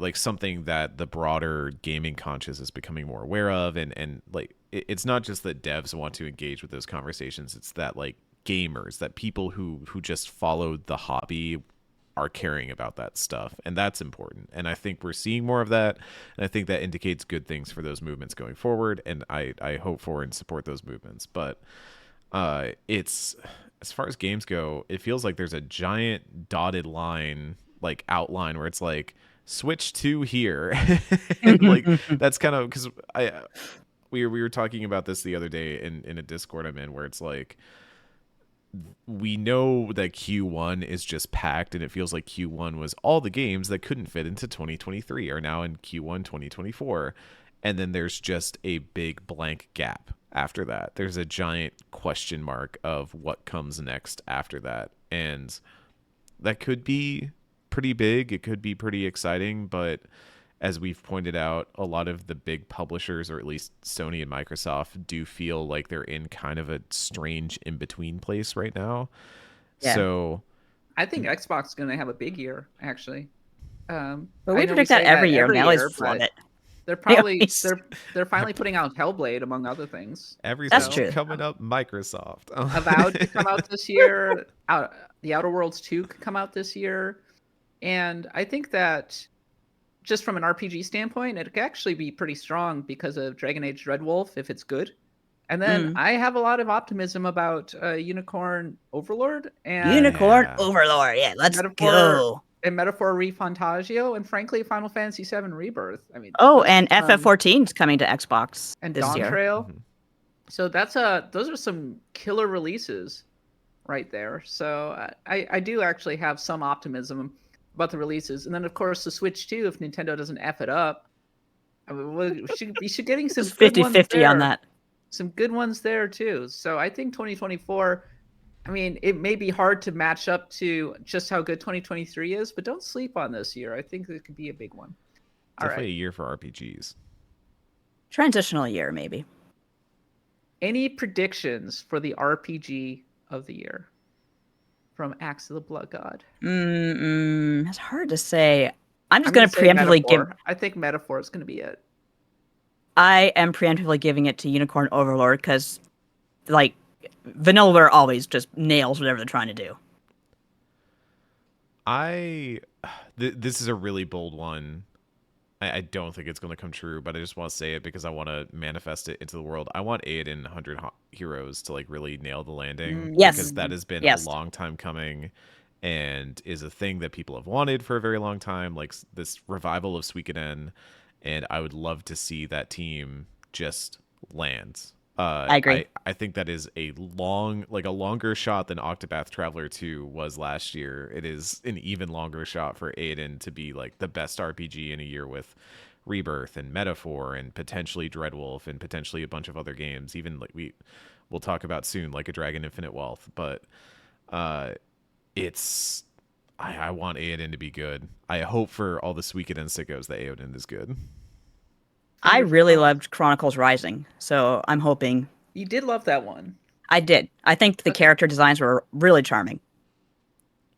like something that the broader gaming conscious is becoming more aware of, and like it's not just that devs want to engage with those conversations, it's that like gamers, that people who just followed the hobby are caring about that stuff, and that's important. And I think we're seeing more of that, and I think that indicates good things for those movements going forward, and I hope for and support those movements. But it's, as far as games go, it feels like there's a giant dotted line, like outline, where it's like switch to here. And like that's kind of because we were talking about this the other day in a Discord I'm in, where it's like, we know that Q1 is just packed, and it feels like Q1 was all the games that couldn't fit into 2023 are now in Q1 2024. And then there's just a big blank gap after that. There's a giant question mark of what comes next after that. And that could be pretty big. It could be pretty exciting, but as we've pointed out, a lot of the big publishers, or at least Sony and Microsoft, do feel like they're in kind of a strange in-between place right now. Yeah. So I think Xbox is going to have a big year, actually. But I we know predict that say every year. They always year, flub but it. they're probably always- they're finally putting out Hellblade, among other things. everything's true. coming up Microsoft. Avowed could come out this year. The Outer Worlds 2 could come out this year. And I think that just from an RPG standpoint, it could actually be pretty strong because of Dragon Age Dreadwolf, if it's good. And then I have a lot of optimism about Unicorn Overlord and Unicorn Yeah. Overlord. Yeah, let's Metaphor, go. and Metaphor ReFantazio, and frankly, Final Fantasy VII Rebirth. I mean, Oh, those and are some- FF14 is coming to Xbox and this Dawn year. Trail. Mhm. So those are some killer releases right there. So I do actually have some optimism about the releases. And then, of course, the Switch 2, if Nintendo doesn't F it up. I mean, we should be getting some It's good ones 50-50 on there. that. Some good ones there, too. So I think 2024, I mean, it may be hard to match up to just how good 2023 is, but don't sleep on this year. I think it could be a big one. All Definitely right. a year for RPGs. Transitional year, maybe. Any predictions for the RPG of the year from Axe of the Blood God? It's hard to say. I'm just I'm going to say preemptively give. Metaphor. I think Metaphor is going to be it. I am preemptively giving it to Unicorn Overlord because, like, Vanillaware always just nails whatever they're trying to do. This is a really bold one. I don't think it's going to come true, but I just want to say it because I want to manifest it into the world. I want Aiden 100 Heroes to like really nail the landing. Yes. Because that has been Yes. a long time coming and is a thing that people have wanted for a very long time. Like this revival of Suikoden. And I would love to see that team just land. I agree. I think that is a longer shot than Octopath Traveler 2 was last year. It is an even longer shot for Aiden to be like the best RPG in a year with Rebirth and Metaphor and potentially Dreadwolf and potentially a bunch of other games. Even like we'll talk about soon, like a Dragon Infinite Wealth. But it's I want Aiden to be good. I hope for all the Suikoden sickos that Aiden is good. I really loved Chronicles Rising, so I'm hoping. You did love that one. I did. I think the character designs were really charming.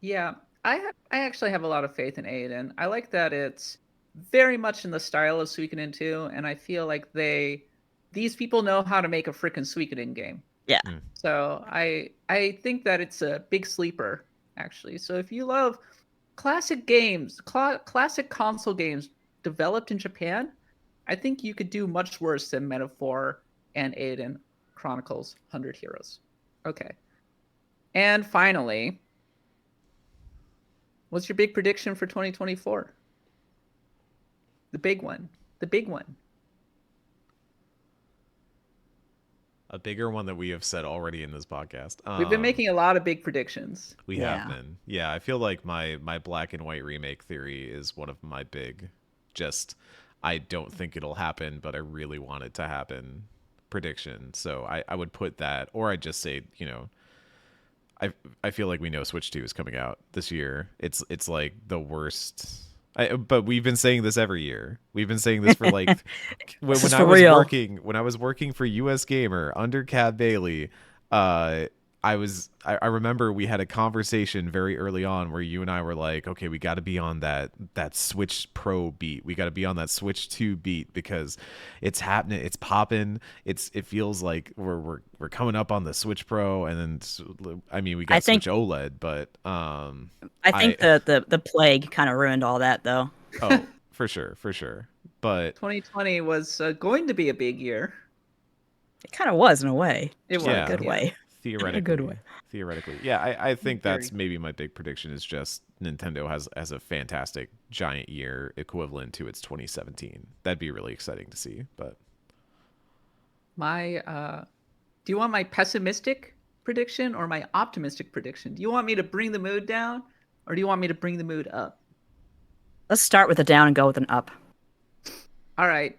Yeah, I actually have a lot of faith in Aiden. I like that it's very much in the style of Suikoden 2, and I feel like these people know how to make a freaking Suikoden game. Yeah. So I think that it's a big sleeper, actually. So if you love classic games, classic console games developed in Japan, I think you could do much worse than Metaphor and Aiden Chronicles 100 Heroes. Okay. And finally, what's your big prediction for 2024? The big one. The big one. A bigger one that we have said already in this podcast. We've been making a lot of big predictions. We have been. Yeah, I feel like my black and white remake theory is one of my big I don't think it'll happen, but I really want it to happen prediction. So I would put that, or I'd just say, I feel like we know Switch 2 is coming out this year. It's like the worst. But we've been saying this every year. We've been saying this for like when I was working for US Gamer under Cab Bailey. I remember we had a conversation very early on where you and I were like, okay, we got to be on that Switch Pro beat. We got to be on that Switch 2 beat because it's happening. It's popping. It feels like we're coming up on the Switch Pro, and then we got Switch OLED, but I think the plague kind of ruined all that, though. Oh, for sure. But 2020 was going to be a big year. It kind of was in a way. It was in a good way. Theoretically, in a good way. Theoretically, yeah. I think that's maybe my big prediction is just Nintendo has a fantastic giant year equivalent to its 2017. That'd be really exciting to see. But Do you want my pessimistic prediction or my optimistic prediction? Do you want me to bring the mood down, or do you want me to bring the mood up? Let's start with a down and go with an up. All right.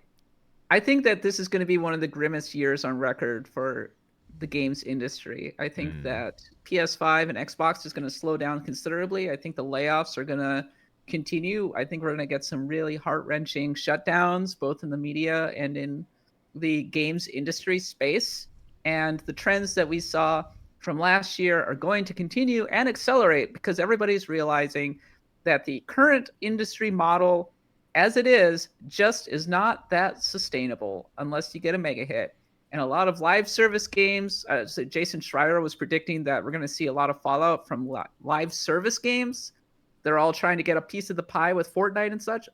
I think that this is going to be one of the grimmest years on record for the games industry. I think that PS5 and Xbox is going to slow down considerably. I think the layoffs are going to continue. I think we're going to get some really heart-wrenching shutdowns, both in the media and in the games industry space. And the trends that we saw from last year are going to continue and accelerate because everybody's realizing that the current industry model as it is just is not that sustainable unless you get a mega hit. And a lot of live service games, so Jason Schreier was predicting that we're going to see a lot of fallout from live service games. They're all trying to get a piece of the pie with Fortnite and such.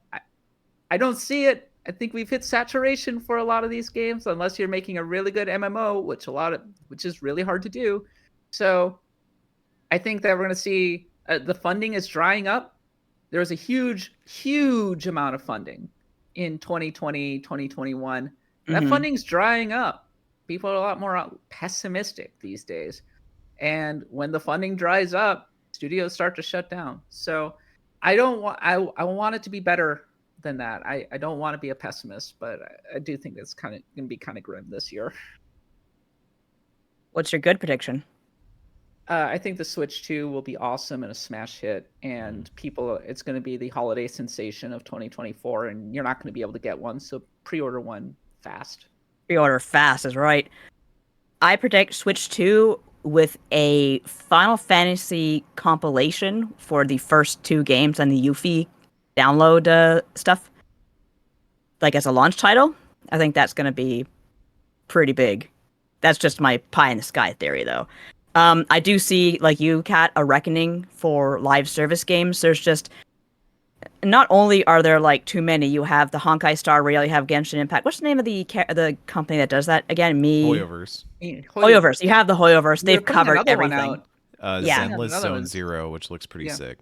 I don't see it. I think we've hit saturation for a lot of these games, unless you're making a really good MMO, which is really hard to do. So I think that we're going to see the funding is drying up. There was a huge, huge amount of funding in 2020, 2021. That funding's drying up. People are a lot more pessimistic these days. And when the funding dries up, studios start to shut down. So I want it to be better than that. I don't want to be a pessimist, but I do think it's kind of going to be kind of grim this year. What's your good prediction? I think the Switch 2 will be awesome and a smash hit, and it's going to be the holiday sensation of 2024, and you're not going to be able to get one, so pre-order one fast. Pre-order fast is right. I predict Switch 2 with a Final Fantasy compilation for the first 2 games and the Yuffie download stuff, like as a launch title. I think that's going to be pretty big. That's just my pie in the sky theory, though. I do see, like you, Kat, a reckoning for live service games. There's just not only are there like too many. You have the Honkai Star Rail, you have Genshin Impact. What's the name of the company that does that again? Hoyoverse. Hoyoverse. You have the Hoyoverse. They've covered everything. Yeah, Zenless Zone Zero, which looks pretty sick.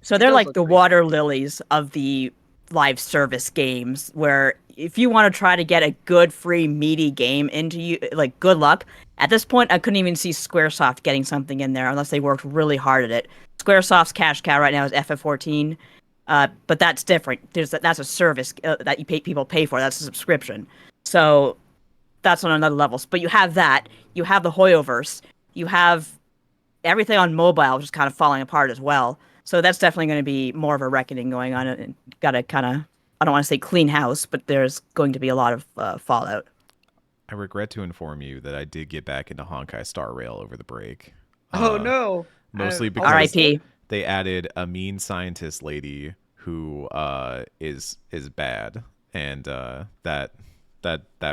So they're like the water lilies of the live service games, where if you want to try to get a good, free, meaty game into you, like, good luck. At this point, I couldn't even see Squaresoft getting something in there unless they worked really hard at it. Squaresoft's cash cow right now is FF14, but that's different. That's a service that people pay for. That's a subscription. So that's on another level. But you have that. You have the Hoyoverse. You have everything on mobile, which is kind of falling apart as well. So that's definitely going to be more of a reckoning going on, and got to kind of, I don't want to say clean house, but there's going to be a lot of fallout. I regret to inform you that I did get back into Honkai Star Rail over the break. Oh no! Mostly because R.I.P. they added a mean scientist lady who is bad, and that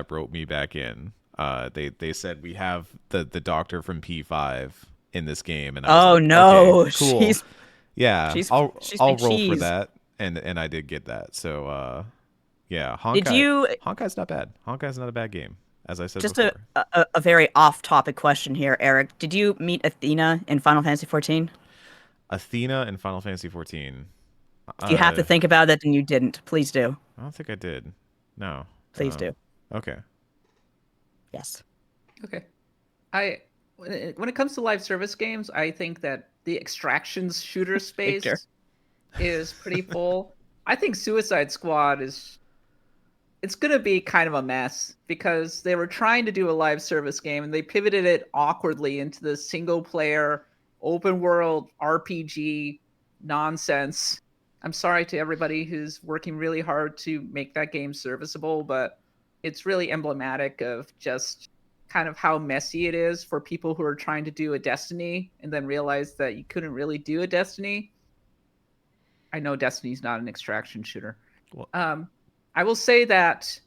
wrote me back in. They said we have the doctor from P5 in this game, and I was like, no, okay, cool. I'll roll cheese for that, and I did get that. So yeah, Honkai's not bad. Honkai's not a bad game, as I said just before. a very off-topic question here, Eric. Did you meet Athena in Final Fantasy 14? Athena in Final Fantasy 14. If you have to think about it, then you didn't. Please do. I don't think I did. No. Please do. Okay. Yes. Okay. When it comes to live service games, I think that the extractions shooter space is pretty full. I think Suicide Squad it's going to be kind of a mess because they were trying to do a live service game and they pivoted it awkwardly into the single player open world RPG nonsense. I'm sorry to everybody who's working really hard to make that game serviceable, but it's really emblematic of just kind of how messy it is for people who are trying to do a Destiny and then realize that you couldn't really do a Destiny. I know Destiny's not an extraction shooter. Well, I will say that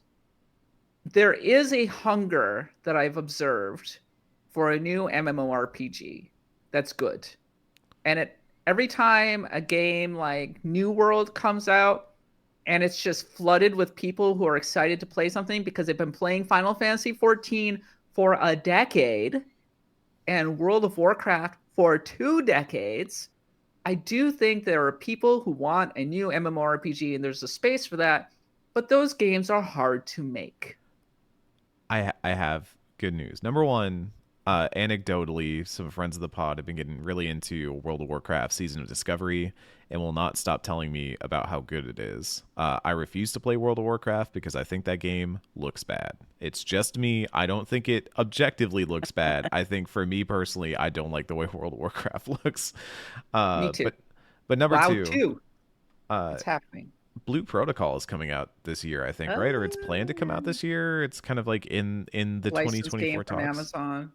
there is a hunger that I've observed for a new MMORPG that's good. And every time a game like New World comes out and it's just flooded with people who are excited to play something because they've been playing Final Fantasy 14 for a decade and World of Warcraft for 2 decades, I do think there are people who want a new MMORPG and there's a space for that, but those games are hard to make. I have good news. Number one, anecdotally, some friends of the pod have been getting really into World of Warcraft Season of Discovery and will not stop telling me about how good it is. I refuse to play World of Warcraft because I think that game looks bad. It's just me. I don't think it objectively looks bad. I think for me personally, I don't like the way World of Warcraft looks. Me too. But number WoW two, 2. uh, It's happening. Blue Protocol is coming out this year, I think, right? Or it's planned to come out this year. It's kind of like in the Licensed game 2024 from talks. Amazon.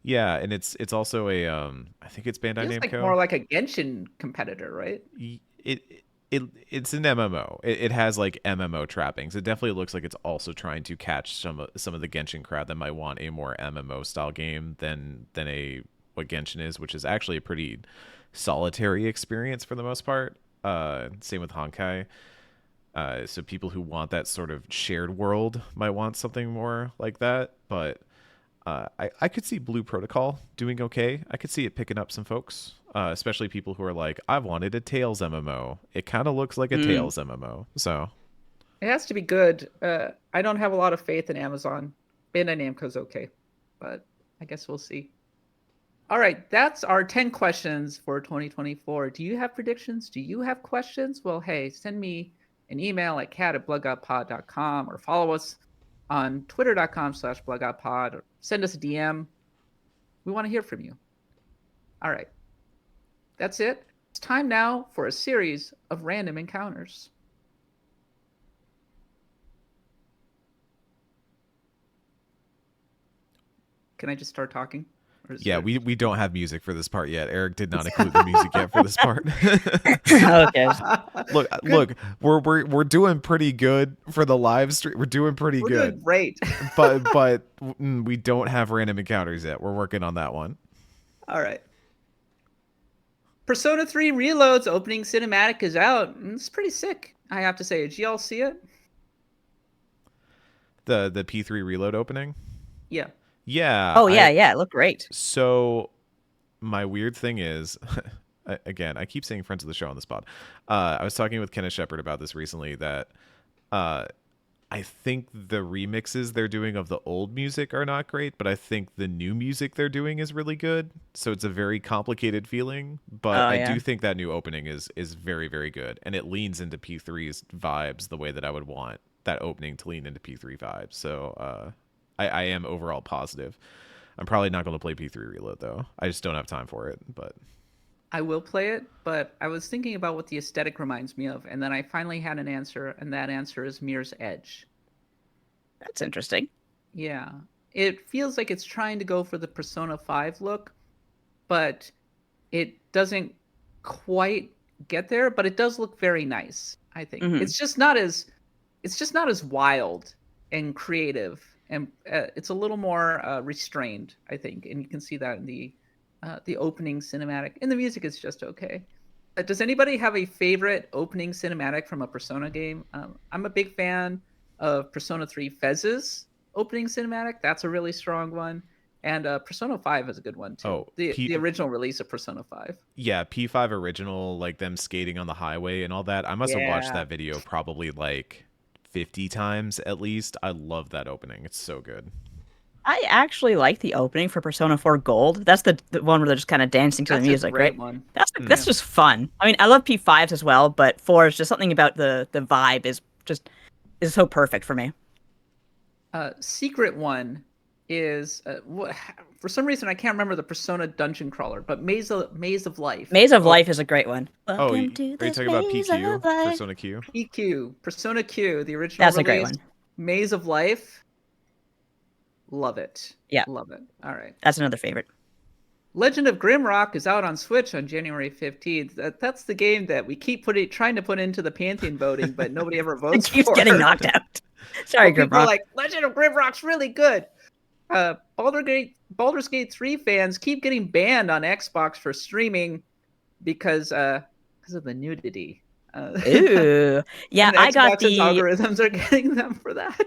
Yeah, and it's also a I think it's Bandai Feels like Namco. more like a Genshin competitor, right? It's an MMO. It has like MMO trappings. It definitely looks like it's also trying to catch some of the Genshin crowd that might want a more MMO style game than a what Genshin is, which is actually a pretty solitary experience for the most part. Same with Honkai. So people who want that sort of shared world might want something more like that. But I could see Blue Protocol doing okay. I could see it picking up some folks, especially people who are like, I've wanted a Tales MMO. It kind of looks like a Tales MMO. So It has to be good. I don't have a lot of faith in Amazon. Bandai Namco's okay, but I guess we'll see. All right, that's our 10 questions for 2024. Do you have predictions? Do you have questions? Well, hey, send me an email at cat@bloodgodpod.com or follow us on twitter.com/bloodgodpod or send us a DM. We want to hear from you. All right, that's it. It's time now for a series of random encounters. Can I just start talking? yeah, we don't have music for this part yet. Eric did not include the music yet for this part. Okay. Look, we're doing pretty good for the live stream. We're doing pretty We're good. doing great. but we don't have random encounters yet. We're working on that one. All right. Persona 3 Reload's opening cinematic is out. It's pretty sick, I have to say. Did y'all see it? The P3 Reload opening? Yeah. Yeah. Oh yeah, it looked great. So my weird thing is, again, I keep saying friends of the show on the spot. I was talking with Kenneth Shepard about this recently that I think the remixes they're doing of the old music are not great, but I think the new music they're doing is really good. So it's a very complicated feeling, but I do think that new opening is very, very good, and it leans into P3's vibes the way that I would want that opening to lean into P3 vibes. So I am overall positive. I'm probably not going to play P3 Reload though. I just don't have time for it, but I will play it, but I was thinking about what the aesthetic reminds me of, and then I finally had an answer, and that answer is Mirror's Edge. That's interesting. Yeah. It feels like it's trying to go for the Persona 5 look, but it doesn't quite get there, but it does look very nice, I think. Mm-hmm. It's just not as wild and creative, and it's a little more restrained, I think, and you can see that in the opening cinematic. And the music is just okay. Does anybody have a favorite opening cinematic from a Persona game? I'm a big fan of Persona 3 Fez's opening cinematic. That's a really strong one. And Persona 5 is a good one too. Oh, the original release of Persona 5. Yeah, P5 original, like them skating on the highway and all that. I must have watched that video probably like 50 times at least. I love that opening. It's so good. I actually like the opening for Persona 4 Gold. That's the one where they're just kind of dancing to the music, right? One. That's just fun. I mean, I love P5s as well, but 4 is just something about the vibe is so perfect for me. Secret one is for some reason I can't remember the Persona dungeon crawler, but Maze of Life. Maze of Life is a great one. Are you talking about PQ? Persona Q? PQ. Persona Q, the original That's release. a great one. Maze of Life. Love it. Yeah. Love it. All right. That's another favorite. Legend of Grimrock is out on Switch on January 15th. That's the game that we keep trying to put into the Pantheon voting, but nobody ever votes for. It keeps getting knocked out. Sorry, Grimrock. People are like, Legend of Grimrock's really good. Baldur's Gate 3 fans keep getting banned on Xbox for streaming because of the nudity. Ooh. Yeah, I got the algorithms are getting them for that.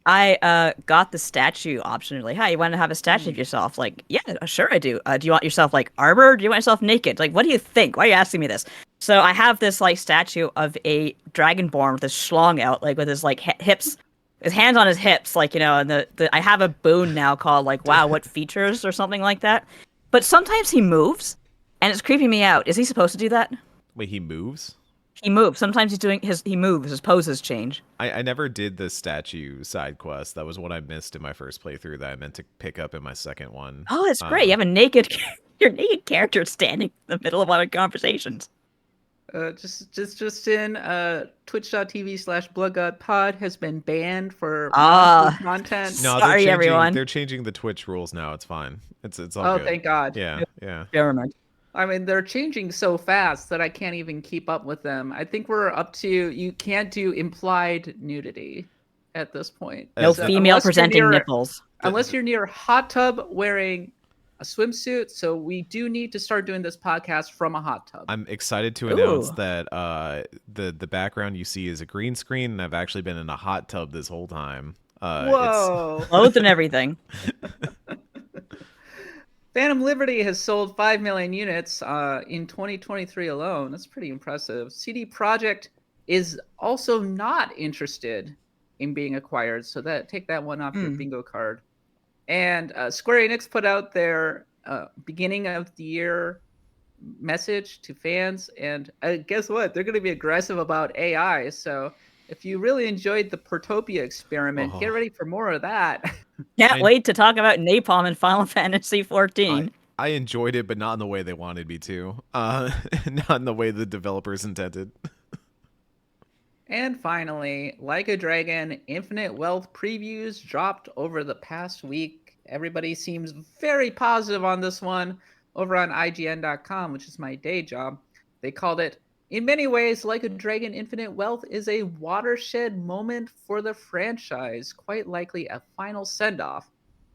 I got the statue option. Like, hi, you want to have a statue of yourself? Like, yeah, sure I do. Do you want yourself like armor? Do you want yourself naked? Like, what do you think? Why are you asking me this? So I have this like statue of a dragonborn with his schlong out, like with his like hips his hands on his hips, like, and I have a boon now called like, wow, what features or something like that. But sometimes he moves, and it's creeping me out. Is he supposed to do that? Wait, he moves? He moves. Sometimes he moves, his poses change. I never did the statue side quest. That was what I missed in my first playthrough that I meant to pick up in my second one. Oh, it's great. You have a naked, your naked character standing in the middle of one of conversations. Just in, twitch.tv/bloodgodpod has been banned for content. No, sorry, everyone. They're changing the Twitch rules now. It's fine. It's all good. Oh, thank God. Yeah, yeah. Government. I mean, they're changing so fast that I can't even keep up with them. I think we're up to, you can't do implied nudity at this point. No female presenting nipples. Unless you're near a hot tub wearing a swimsuit. So we do need to start doing this podcast from a hot tub. I'm excited to announce that the background you see is a green screen, and I've actually been in a hot tub this whole time. Whoa. Clothes and everything. Phantom Liberty has sold 5 million units in 2023 alone. That's pretty impressive. CD Projekt is also not interested in being acquired, so take that one off your bingo card. And Square Enix put out their beginning of the year message to fans, and guess what? They're going to be aggressive about AI. So if you really enjoyed the Portopia experiment, get ready for more of that. Can't wait to talk about napalm in Final Fantasy XIV. I enjoyed it, but not in the way they wanted me to. Not in the way the developers intended. And finally, Like a Dragon Infinite Wealth previews dropped over the past week. Everybody seems very positive on this one over on IGN.com, which is my day job. They called it, in many ways, Like a Dragon Infinite Wealth is a watershed moment for the franchise, quite likely a final send-off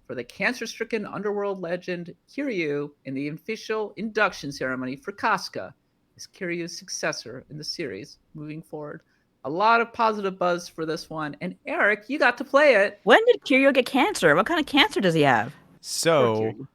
for the cancer-stricken underworld legend Kiryu in the official induction ceremony for Casca as Kiryu's successor in the series moving forward. A lot of positive buzz for this one. And Eric, you got to play it. When did Kiryu get cancer? What kind of cancer does he have? So,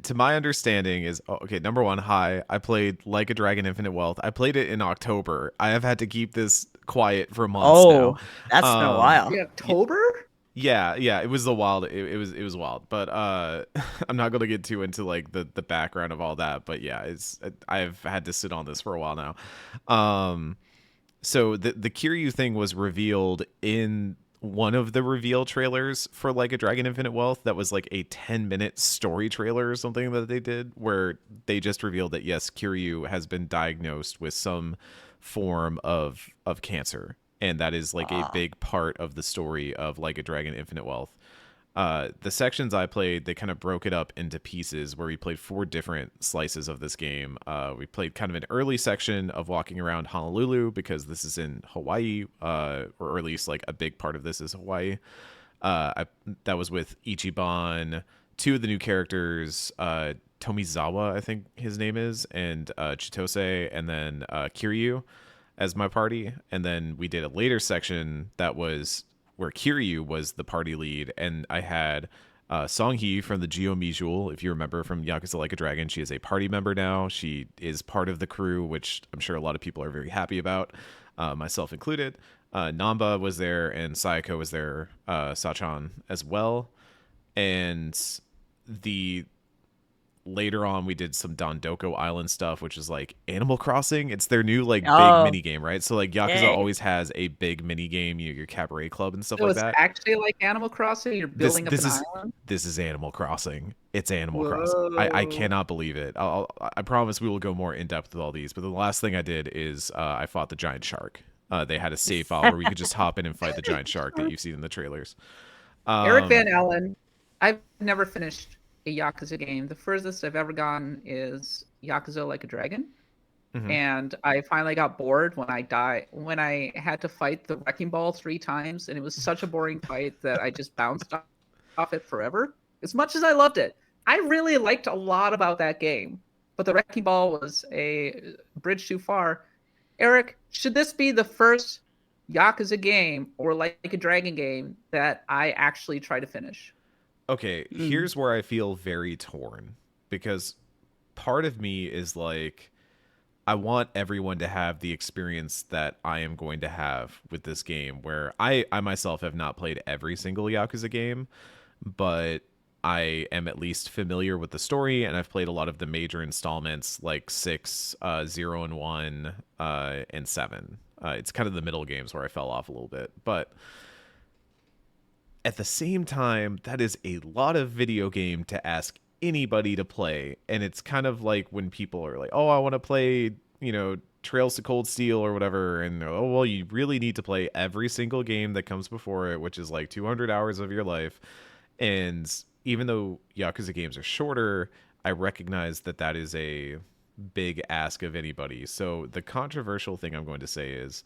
to my understanding is, okay, number one, hi, I played Like a Dragon Infinite Wealth. I played it in October. I have had to keep this quiet for months now. That's been a while. In October? Yeah, it was the wild. It was wild, but I'm not gonna get too into like the background of all that. But yeah, I've had to sit on this for a while now. So the Kiryu thing was revealed in one of the reveal trailers for Like a Dragon Infinite Wealth. That was like a 10-minute story trailer or something that they did, where they just revealed that yes, Kiryu has been diagnosed with some form of cancer. And that is like a big part of the story of Like a Dragon Infinite Wealth. The sections I played, they kind of broke it up into pieces where we played 4 different slices of this game. We played kind of an early section of walking around Honolulu because this is in Hawaii, or at least like a big part of this is Hawaii. That was with Ichiban, 2 of the new characters, Tomizawa, I think his name is, and Chitose, and then Kiryu as my party. And then we did a later section that was where Kiryu was the party lead, and I had Songhee from the Geo Mijul. If you remember from Yakuza Like a Dragon, she is a party member now. She is part of the crew, which I'm sure a lot of people are very happy about, myself included. Namba was there, and Sayako was there, Sachan as well. And later on, we did some Dondoko Island stuff, which is like Animal Crossing. It's their new like big mini game, right? So like Yakuza always has a big mini game, your cabaret club and stuff like that. It's actually like Animal Crossing. You're building up an island. This is Animal Crossing. It's Animal Crossing. I cannot believe it. I promise we will go more in depth with all these. But the last thing I did is I fought the giant shark. They had a save file where we could just hop in and fight the giant shark that you've seen in the trailers. Eric Van Allen. I've never finished a Yakuza game. The furthest I've ever gone is Yakuza Like a Dragon. Mm-hmm. And I finally got bored when I had to fight the wrecking ball 3 times, and it was such a boring fight that I just bounced off it forever. As much as I loved it, I really liked a lot about that game, but the wrecking ball was a bridge too far. Eric, should this be the first Yakuza game or Like a Dragon game that I actually try to finish? Okay, here's where I feel very torn, because part of me is like, I want everyone to have the experience that I am going to have with this game, where I myself have not played every single Yakuza game, but I am at least familiar with the story, and I've played a lot of the major installments like 6, 0 and 1, and 7. It's kind of the middle games where I fell off a little bit. But at the same time, that is a lot of video game to ask anybody to play. And it's kind of like when people are like, oh, I want to play, Trails to Cold Steel or whatever. And, oh, well, you really need to play every single game that comes before it, which is like 200 hours of your life. And even though Yakuza games are shorter, I recognize that that is a big ask of anybody. So the controversial thing I'm going to say is,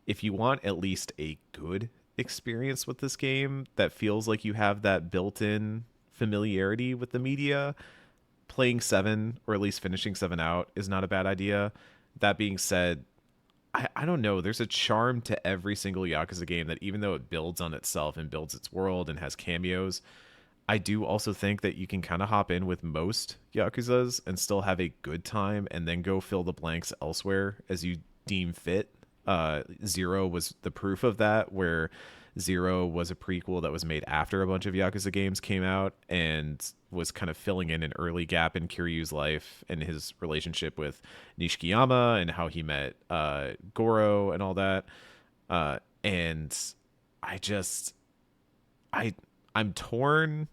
if you want at least a good experience with this game that feels like you have that built-in familiarity with the media, playing 7 or at least finishing 7 out is not a bad idea. That being said, I don't know. There's a charm to every single Yakuza game that, even though it builds on itself and builds its world and has cameos, I do also think that you can kind of hop in with most Yakuzas and still have a good time and then go fill the blanks elsewhere as you deem fit. Zero was the proof of that, where Zero was a prequel that was made after a bunch of Yakuza games came out and was kind of filling in an early gap in Kiryu's life and his relationship with Nishikiyama and how he met Goro and all that. And I just, I, I'm torn.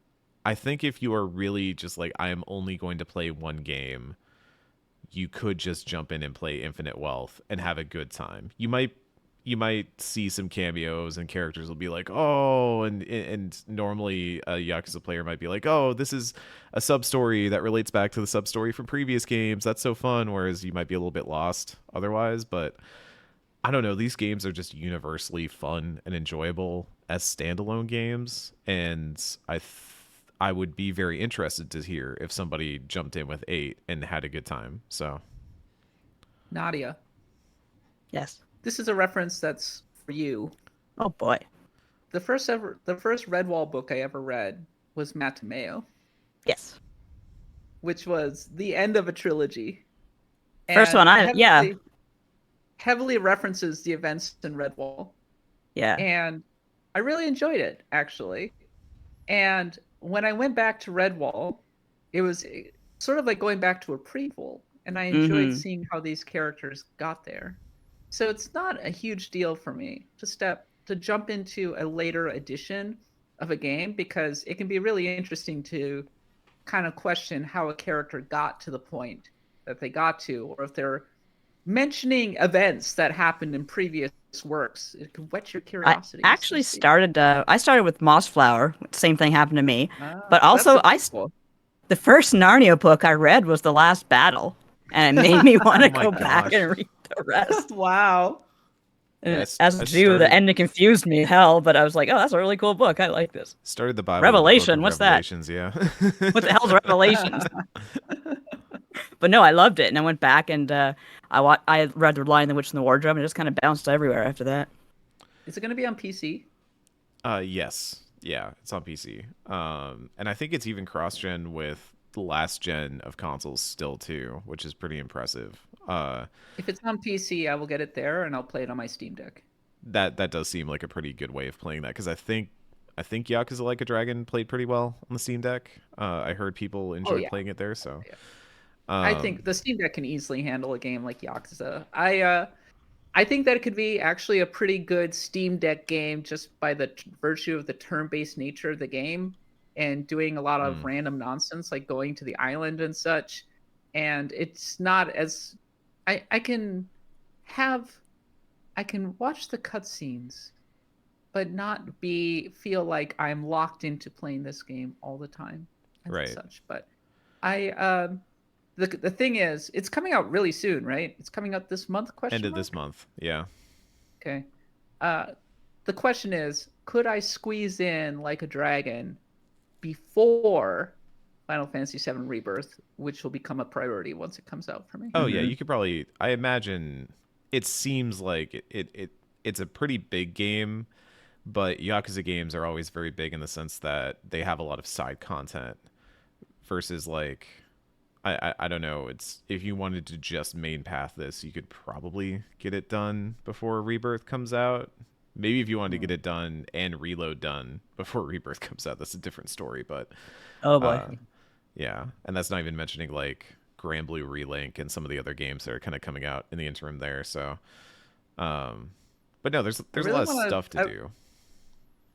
I think if you are really just like, I am only going to play one game, you could just jump in and play Infinite Wealth and have a good time. You might see some cameos and characters will be like, oh, and normally a Yakuza player might be like, oh, this is a sub story that relates back to the sub story from previous games. That's so fun. Whereas you might be a little bit lost otherwise. But I don't know. These games are just universally fun and enjoyable as standalone games, and I would be very interested to hear if somebody jumped in with 8 and had a good time. So, Nadia, Yes. this is a reference that's for you. Oh boy. The first Redwall book I ever read was Matameo, Yes. which was the end of a trilogy. First And one, yeah. heavily references the events in Redwall. Yeah. And I really enjoyed it, actually. And when I went back to Redwall, it was sort of like going back to a prequel, and I enjoyed seeing how these characters got there. So it's not a huge deal for me to jump into a later edition of a game, because it can be really interesting to kind of question how a character got to the point that they got to, or if they're mentioning events that happened in previous works. It can whet your I curiosity. actually started I started with Mossflower. Same thing happened to me. But So that's also the prequel. the first Narnia book I read was The Last Battle, and it made me want to Oh my go back gosh. and read the rest. Wow. And Yes, as I a Jew, the started ending confused me hell, but I was like, oh, that's a really cool book. I like this. started the Bible with the Book Revelation, of what's that? Revelations, yeah. What the hell's Revelations? But no, I loved it, and I went back and I read The Lion, the Witch, and the Wardrobe, and it just kind of bounced everywhere after that. Is it going to be on PC? Yes. Yeah, it's on PC. And I think it's even cross-gen with the last gen of consoles still too, which is pretty impressive. If it's on PC, I will get it there, and I'll play it on my Steam Deck. That does seem like a pretty good way of playing that, because I think Yakuza Like a Dragon played pretty well on the Steam Deck. I heard people enjoyed Yeah. playing it there, so Yeah. I think the Steam Deck can easily handle a game like Yakuza. I think that it could be actually a pretty good Steam Deck game, just by the virtue of the turn-based nature of the game and doing a lot of random nonsense like going to the island and such. And it's not as I can watch the cutscenes, but not feel like I'm locked into playing this game all the time and Right. such. But I the thing is, it's coming out really soon, right? It's coming out this month? End of this month. Yeah. Okay. The question is, could I squeeze in Like a Dragon before Final Fantasy VII Rebirth, which will become a priority once it comes out for me? Oh yeah, you could probably. I imagine it seems like it's a pretty big game, but Yakuza games are always very big in the sense that they have a lot of side content versus like I don't know. It's if you wanted to just main path this, you could probably get it done before Rebirth comes out. Maybe if you wanted to get it done and reload done before Rebirth comes out, that's a different story. But Oh boy. uh, yeah, and that's not even mentioning like Grand Blue Relink and some of the other games that are kind of coming out in the interim there. So, um, but no, I there's a really lot of want stuff to to. do.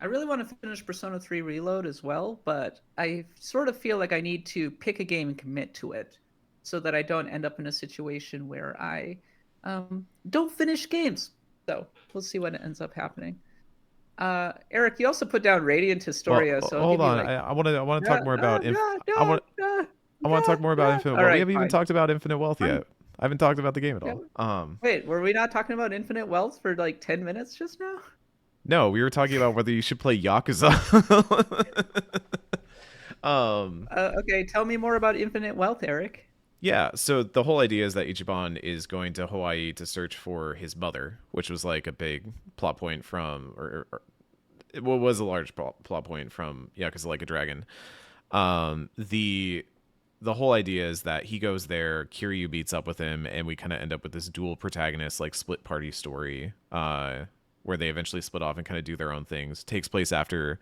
I really want to finish Persona 3 Reload as well, but I sort of feel like I need to pick a game and commit to it so that I don't end up in a situation where I don't finish games. So we'll see what ends up happening. Eric, you also put down Radiant Well, Historia, so I'll hold give you on. like, I want to talk yeah, more about yeah, yeah, I want to talk more about yeah. Infinite All Wealth. We right, haven't even fine. talked about Infinite Wealth Fine. yet. I haven't talked about the game at Yeah. all. Wait, were we not talking about Infinite Wealth for like 10 minutes just now? No, we were talking about whether you should play Yakuza. um, Okay, tell me more about Infinite Wealth, Eric. yeah, so the whole idea is that Ichiban is going to Hawaii to search for his mother, which was like a big plot point from, or it was a large plot point from Yakuza Like a Dragon. The whole idea is that he goes there, Kiryu meets up with him, and we kind of end up with this dual protagonist, like split party story, where they eventually split off and kind of do their own things. Takes place after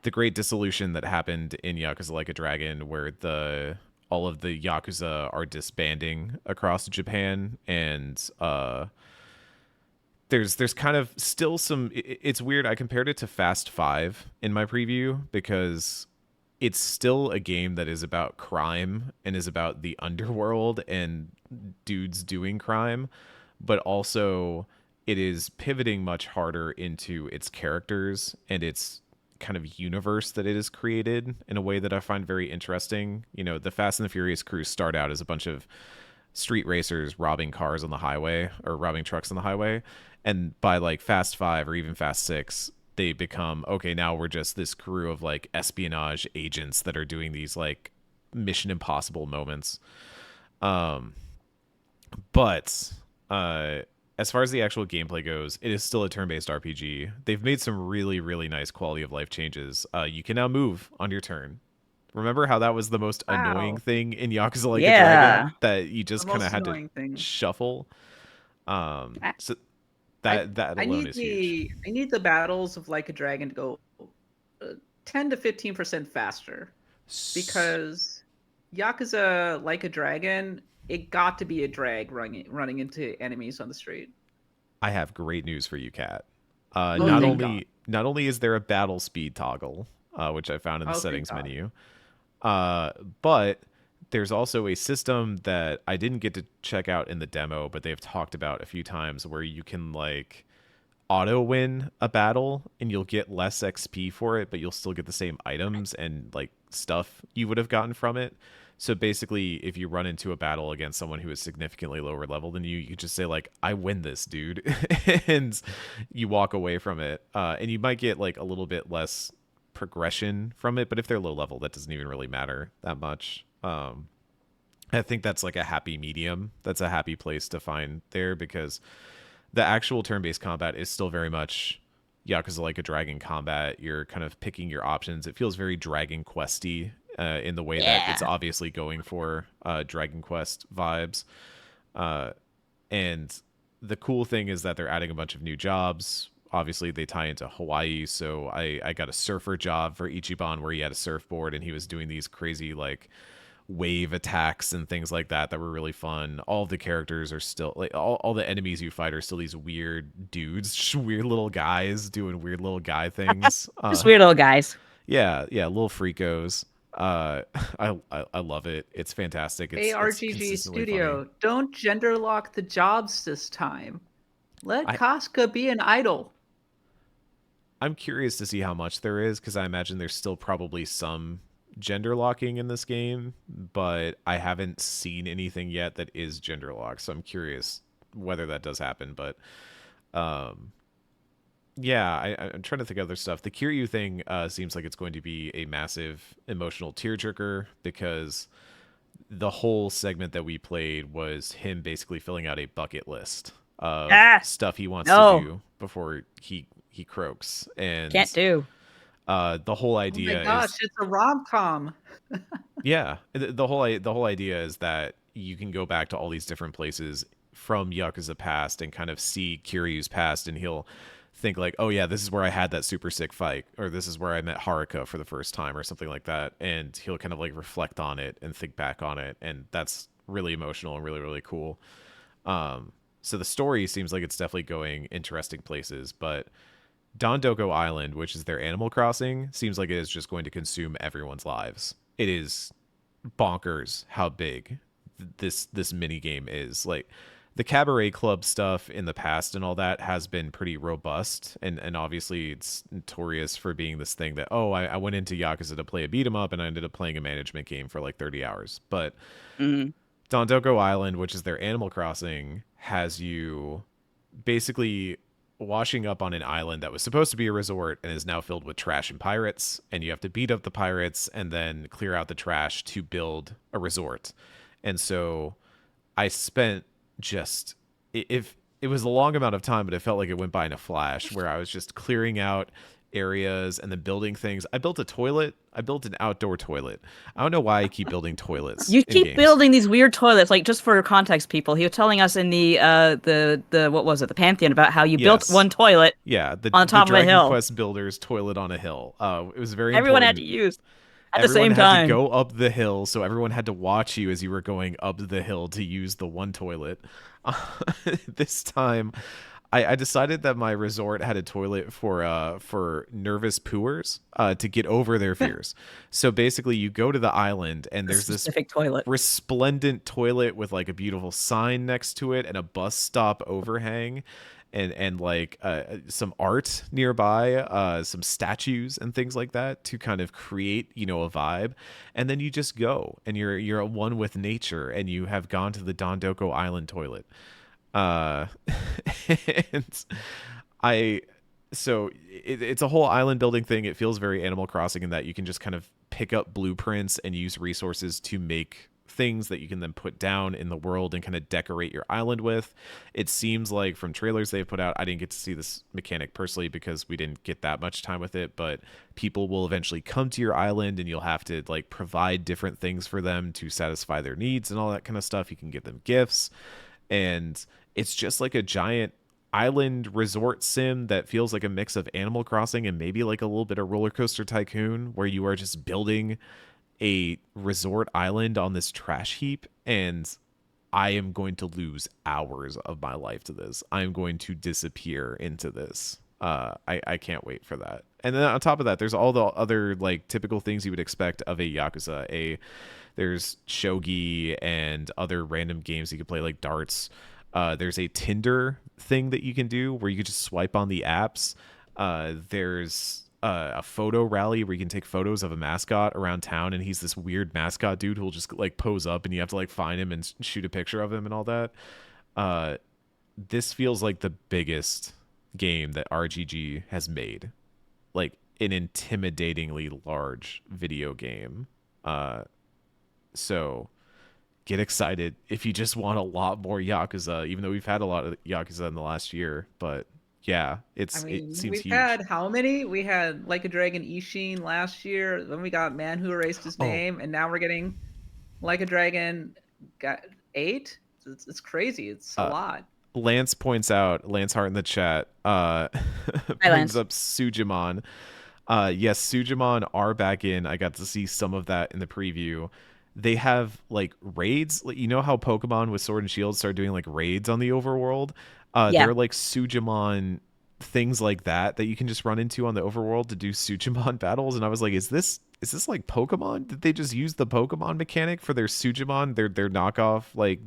the great dissolution that happened in Yakuza Like a Dragon, where the all of the Yakuza are disbanding across Japan, and there's kind of still some. It's weird. I compared it to Fast Five in my preview because it's still a game that is about crime and is about the underworld and dudes doing crime, but also it is pivoting much harder into its characters and its kind of universe that it has created in a way that I find very interesting. You know, the Fast and the Furious crews start out as a bunch of street racers robbing cars on the highway or robbing trucks on the highway. And by like Fast Five or even Fast Six, they become okay, now we're just this crew of like espionage agents that are doing these like Mission Impossible moments. Um, but as far as the actual gameplay goes, it is still a turn-based RPG. They've made some really, really nice quality of life changes. You can now move on your turn. Remember how that was the most annoying Wow, thing in Yakuza Like a Dragon Yeah. that you the just kind of most had to annoying thing. shuffle? I, So I that I alone need is huge. the battles of Like a Dragon to go 10 to 15% faster because Yakuza Like a Dragon, it got to be a drag running into enemies on the street. I have great news for you, Kat. Oh, Not thank Mm. God. only is there a battle speed toggle, which I found in the Oh, thank settings God. menu, but there's also a system that I didn't get to check out in the demo, but they've talked about a few times where you can like auto win a battle and you'll get less XP for it, but you'll still get the same items and like stuff you would have gotten from it. So basically, if you run into a battle against someone who is significantly lower level than you just say like, "I win this, dude," and you walk away from it. And you might get like a little bit less progression from it, but if they're low level, that doesn't even really matter that much. I think that's like a happy medium. That's a happy place to find there because the actual turn-based combat is still very much Yakuza Like a Dragon combat. You're kind of picking your options. It feels very Dragon Questy in the way that it's Yeah. obviously going for Dragon Quest vibes. Uh, and the cool thing is that they're adding a bunch of new jobs. Obviously, they tie into Hawaii, so I got a surfer job for Ichiban where he had a surfboard and he was doing these crazy like wave attacks and things like that were really fun. All of the characters are still like all the enemies you fight are still these weird dudes, just weird little guys doing weird little guy things. Just weird little guys. Yeah, little freakos. I love it. It's fantastic. Hey, It's RGG consistently funny. Studio, don't gender lock the jobs this time. Let I Casca be an idol. I'm curious to see how much there is because I imagine there's still probably some gender locking in this game, but I haven't seen anything yet that is gender locked. So I'm curious whether that does happen. But um, yeah, I'm trying to think of other stuff. The Kiryu thing seems like it's going to be a massive emotional tearjerker because the whole segment that we played was him basically filling out a bucket list of Ah. stuff he wants to No. do before he croaks, and Can't do. The whole Oh my idea gosh, is, it's a rom-com. yeah, the whole idea is that you can go back to all these different places from Yakuza past and kind of see Kiryu's past, and he'll think like, oh yeah, this is where I had that super sick fight, or this is where I met Haruka for the first time, or something like that, and he'll kind of like reflect on it and think back on it, and that's really emotional and really really cool. So the story seems like it's definitely going interesting places, but Dondoko Island, which is their Animal Crossing, seems like it is just going to consume everyone's lives. It is bonkers how big this mini game is. Like the Cabaret Club stuff in the past and all that has been pretty robust, and obviously it's notorious for being this thing that, oh, I went into Yakuza to play a beat 'em up and I ended up playing a management game for like 30 hours. But Mm. Dondoko Island, which is their Animal Crossing, has you basically washing up on an island that was supposed to be a resort and is now filled with trash and pirates, and you have to beat up the pirates and then clear out the trash to build a resort. And so I spent just, if it was a long amount of time, but it felt like it went by in a flash, where I was just clearing out areas and then building things. I built a toilet. I built an outdoor toilet. I don't know why I keep building toilets You in keep games. building these weird toilets. Like, just for context, people, he was telling us in the what was it, the Pantheon, about how you built Yes. one toilet Yeah, on the top of a Dragon hill. Quest builders toilet on a hill. It was very Everyone had to important. use at the Everyone same had to time. go up the hill, so everyone had to watch you as you were going up the hill to use the one toilet. This time, I decided that my resort had a toilet for nervous pooers to get over their fears. So basically, you go to the island and A there's this specific toilet. resplendent toilet with like a beautiful sign next to it and a bus stop overhang, and like some art nearby, some statues and things like that to kind of create, you know, a vibe. And then you just go and you're at one with nature, and you have gone to the Dondoko Island toilet. uh and I so it's a whole island building thing. It feels very Animal Crossing in that you can just kind of pick up blueprints and use resources to make things that you can then put down in the world and kind of decorate your island with. It seems like from trailers they've put out, I didn't get to see this mechanic personally because we didn't get that much time with it, but people will eventually come to your island and you'll have to like provide different things for them to satisfy their needs and all that kind of stuff. You can give them gifts, and it's just like a giant island resort sim that feels like a mix of Animal Crossing and maybe like a little bit of Roller Coaster Tycoon, where you are just building a resort island on this trash heap. And I am going to lose hours of my life to this. I'm going to disappear into this. I can't wait for that. And then on top of that, there's all the other like typical things you would expect of a Yakuza. There's shogi and other random games you could play like darts. There's a Tinder thing that you can do where you can just swipe on the apps. There's a photo rally where you can take photos of a mascot around town, and he's this weird mascot dude who'll just like pose up, and you have to like find him and shoot a picture of him and all that. This feels like the biggest game that RGG has made, like an intimidatingly large video game. So get excited if you just want a lot more Yakuza, even though we've had a lot of Yakuza in the last year. But yeah, it seems We've huge. had how many? We had Like a Dragon Ishin last year. Then we got Man Who Erased His Oh, Name, and now we're getting Like a Dragon got 8. It's crazy. It's a uh, lot. Lance points out, Lance Hart in the chat, Hi, brings Lance. up Sujimon. Yes, Sujimon are back in. I got to see some of that in the preview. They have like raids. Like, you know how Pokemon with Sword and Shield started doing like raids on the overworld? Yeah. They're like Sujimon things like that that you can just run into on the overworld to do Sujimon battles. And I was like, is this like Pokemon? Did they just use the Pokemon mechanic for their Sujimon, their knockoff like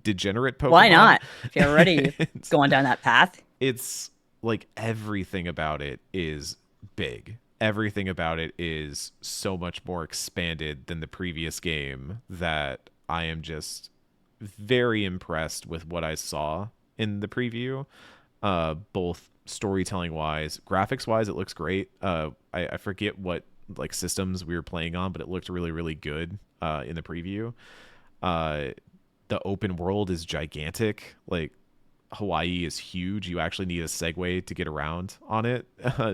degenerate Pokemon? Why not? If you're already It's- going down that path. it's like everything about it is big. Everything about it is so much more expanded than the previous game that I am just very impressed with what I saw in the preview. Both storytelling wise, graphics wise, it looks great. I forget what like systems we were playing on, but it looked really, really good in the preview. The open world is gigantic. Like Hawaii is huge. You actually need a Segway to get around on it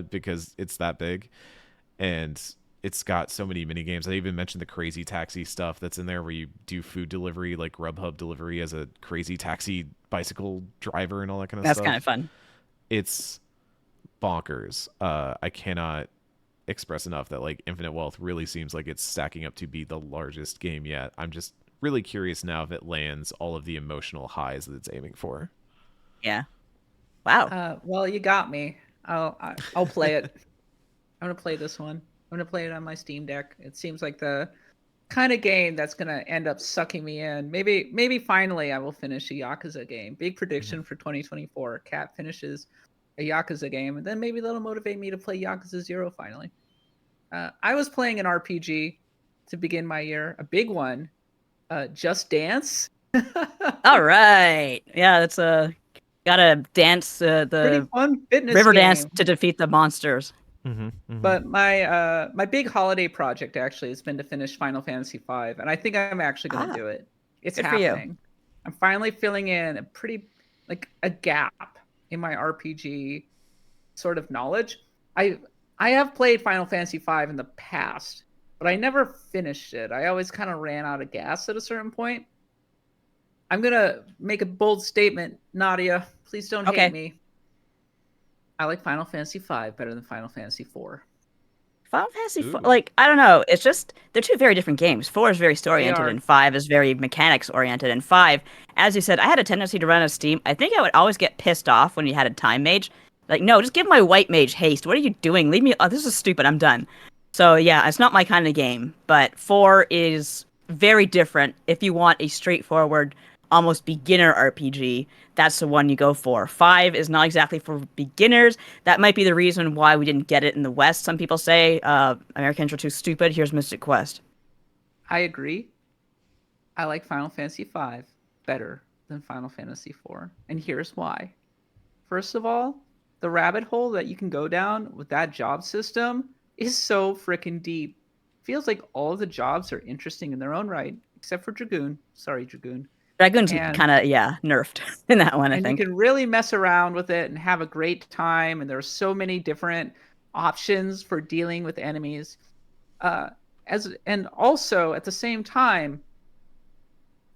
because it's that big. and it's got so many mini games. I even mentioned the crazy taxi stuff that's in there, where you do food delivery, like Grubhub delivery, as a crazy taxi bicycle driver and all that kind of That's kind of stuff. fun. It's bonkers. I cannot express enough that like Infinite Wealth really seems like it's stacking up to be the largest game yet. I'm just really curious now if it lands all of the emotional highs that it's aiming for. Yeah. Wow. Well, you got me. I'll play it. I'm gonna play this one. I'm gonna play it on my Steam Deck. It seems like the kind of game that's gonna end up sucking me in. Maybe finally I will finish a Yakuza game. Big prediction for 2024. Cat finishes a Yakuza game, and then maybe that'll motivate me to play Yakuza 0 finally. I was playing an RPG to begin my year, a big one, Just Dance. All right. Yeah, that's a gotta dance Pretty the fun fitness river dance game. to defeat the monsters. But my big holiday project actually has been to finish Final Fantasy V, and I think I'm actually going to Ah, do it. It's good for you. happening. I'm finally filling in a pretty like a gap in my RPG sort of knowledge. I have played Final Fantasy V in the past, but I never finished it. I always kind of ran out of gas at a certain point. I'm gonna make a bold statement, Nadia. Please don't hate Okay. me. I like Final Fantasy V better than Final Fantasy IV. Final Fantasy Ooh. like I don't know, it's just they're two very different games. 4 is very story They oriented are. and 5 is very mechanics oriented. And 5, as you said, I had a tendency to run out of steam. I think I would always get pissed off when you had a time mage. Like, no, just give my white mage haste. What are you doing? Leave me. Oh, this is stupid. I'm done. So yeah, it's not my kind of game. But 4 is very different. If you want a straightforward, almost beginner RPG, that's the one you go for. 5 is not exactly for beginners. That might be the reason why we didn't get it in the West. Some people say Americans are too stupid. Here's Mystic Quest. I agree. I like Final Fantasy V better than Final Fantasy IV. And here's why. First of all, the rabbit hole that you can go down with that job system is so freaking deep. Feels like all of the jobs are interesting in their own right, except for Dragoon. Sorry, Dragoon. Dragoon's And kind of, yeah, nerfed in that one, I and you think. can really mess around with it and have a great time. And there are so many different options for dealing with enemies. And also at the same time,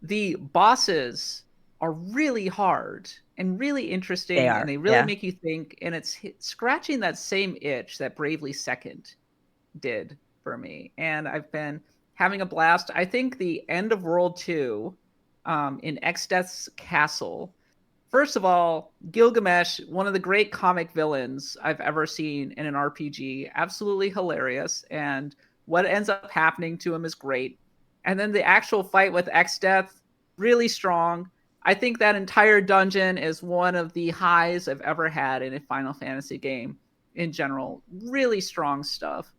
the bosses are really hard and really They interesting, and are, they really yeah. make you think. And it's scratching that same itch that Bravely Second did for me. And I've been having a blast. I think the end of World 2 in Exdeath's Castle. First of all, Gilgamesh, one of the great comic villains I've ever seen in an RPG, absolutely hilarious. And what ends up happening to him is great. And then the actual fight with Exdeath, really strong. I think that entire dungeon is one of the highs I've ever had in a Final Fantasy game in general. Really strong stuff.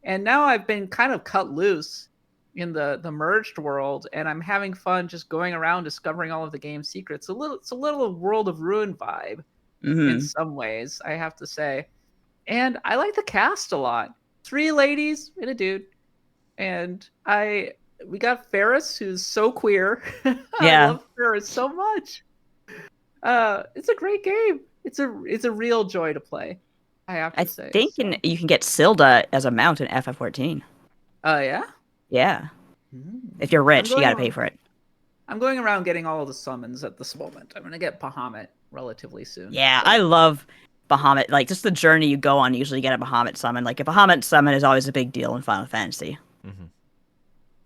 And now I've been kind of cut loose in the merged world, and I'm having fun just going around discovering all of the game's secrets. It's a little World of Ruin vibe in Hmm. some ways, I have to say. And I like the cast a lot. 3 ladies and a dude. And we got Ferris, who's so queer. I Yeah. love Ferris so much. It's a great game. It's a real joy to play, I have I to say. think So, you can get Silda as a mount in FF14. yeah. Yeah. If Mm. you're rich, you gotta pay for it. I'm going around getting all of the summons at this moment. I'm gonna get Bahamut relatively soon. Yeah, I But love Bahamut. Like, just the journey you go on, you usually get a Bahamut summon. Like, a Bahamut summon is always a big deal in Final Fantasy.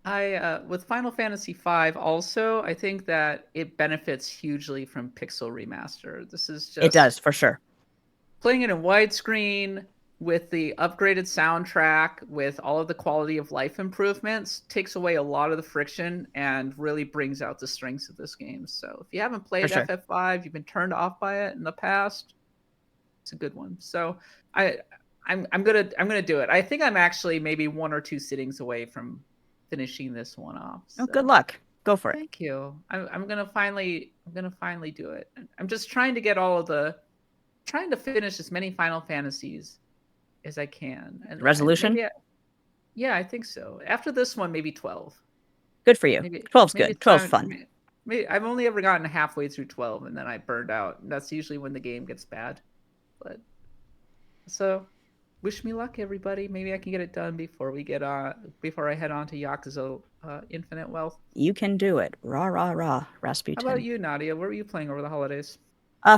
I with Final Fantasy V also, I think that it benefits hugely from Pixel Remaster. This is It just does, for sure. playing it in widescreen with the upgraded soundtrack, with all of the quality of life improvements, takes away a lot of the friction and really brings out the strengths of this game. So if you haven't For played sure. FF5, you've been turned off by it in the past, it's a good one. So I I'm gonna do it. I think I'm actually maybe 1 or 2 sittings away from finishing this one off. Oh, good So luck. Go for it. thank you. I'm gonna finally do it. I'm just trying to get all of the trying to finish as many Final Fantasies as I can, and Resolution? yeah, I think so. After this one, maybe 12. Good for you. Maybe 12's maybe good. it's 12's time. fun. Maybe I've only ever gotten halfway through 12, and then I burned out. That's usually when the game gets bad. But so Wish me luck, everybody. Maybe I can get it done before I head on to Yakuza Infinite Wealth. You can do it. Rah, rah, rah, How about Rasputin. you, Nadia? What were you playing over the holidays?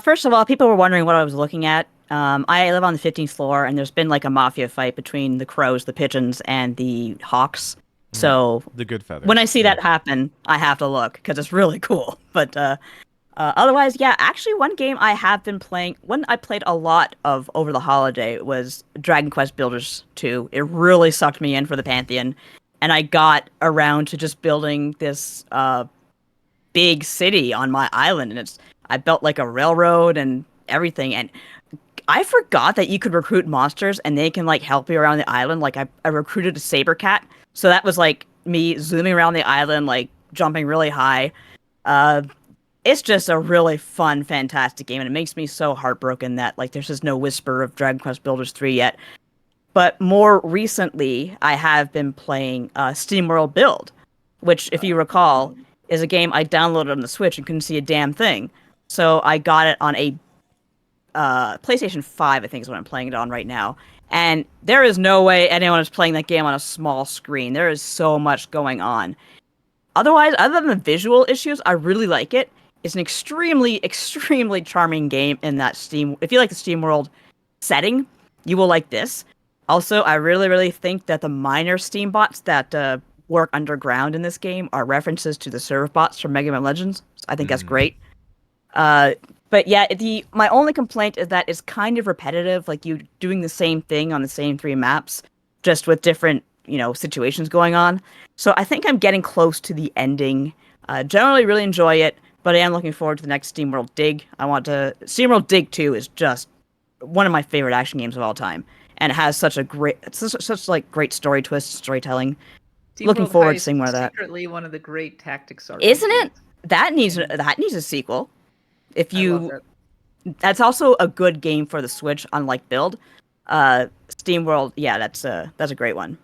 First of all, people were wondering what I was looking at. I live on the 15th floor, and there's been like a mafia fight between the crows, the pigeons, and the hawks. So The good feathers. when I see that happen, I have to look because it's really cool. But otherwise, yeah, actually, one game I have been playing, one I played a lot of over the holiday was Dragon Quest Builders 2. It really sucked me in for the Pantheon, and I got around to just building this big city on my island, and I built like a railroad and everything, and I forgot that you could recruit monsters and they can like help you around the island. Like I recruited a saber cat, so that was like me zooming around the island, like jumping really high. Uh, it's just a really fun, fantastic game, and it makes me so heartbroken that like there's just no whisper of Dragon Quest Builders 3 yet. But more recently, I have been playing SteamWorld Build, which, if you recall, is a game I downloaded on the Switch and couldn't see a damn thing. So I got it on a PlayStation 5, I think is what I'm playing it on right now. And there is no way anyone is playing that game on a small screen. There is so much going on. Otherwise, other than the visual issues, I really like it. It's an extremely, extremely charming game in that Steam. If you like the SteamWorld setting, you will like this. Also, I really, really think that the minor Steam bots that work underground in this game are references to the server bots from Mega Man Legends. I think that's great. But yeah, my only complaint is that it's kind of repetitive, like you doing the same thing on the same 3 maps, just with different, situations going on. So I think I'm getting close to the ending. Generally really enjoy it, but I am looking forward to the next SteamWorld Dig. SteamWorld Dig 2 is just one of my favorite action games of all time. And it has such like great story twist, storytelling. Looking SteamWorld forward to Heist seeing more of is that. secretly one of the great tactics RPGs. Isn't it? That needs And a sequel. If I love you it. That's also a good game for the Switch, unlike Build. SteamWorld, yeah, that's a great one.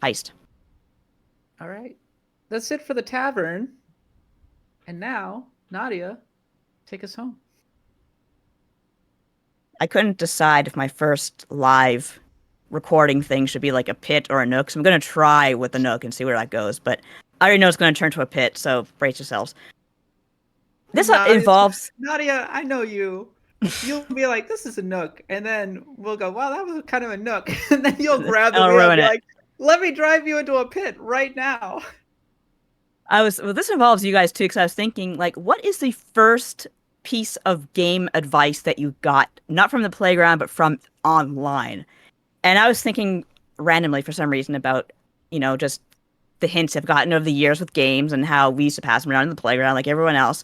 Heist. All right. That's it for the tavern. And now, Nadia, take us home. I couldn't decide if my first live recording thing should be like a pit or a Nook, so I'm gonna try with the Nook and see where that goes. But I already know it's gonna turn to a pit, so brace yourselves. This involves Nadia, I know you. You'll be like, this is a Nook. And then we'll go, wow, that was kind of a Nook. And then you'll grab the I'll wheel and ruin be it. like, let me drive you into a pit right now. This involves you guys too, because I was thinking, like, what is the first piece of game advice that you got, not from the playground, but from online? And I was thinking randomly for some reason about, just the hints I've gotten over the years with games and how we used to pass them around in the playground like everyone else.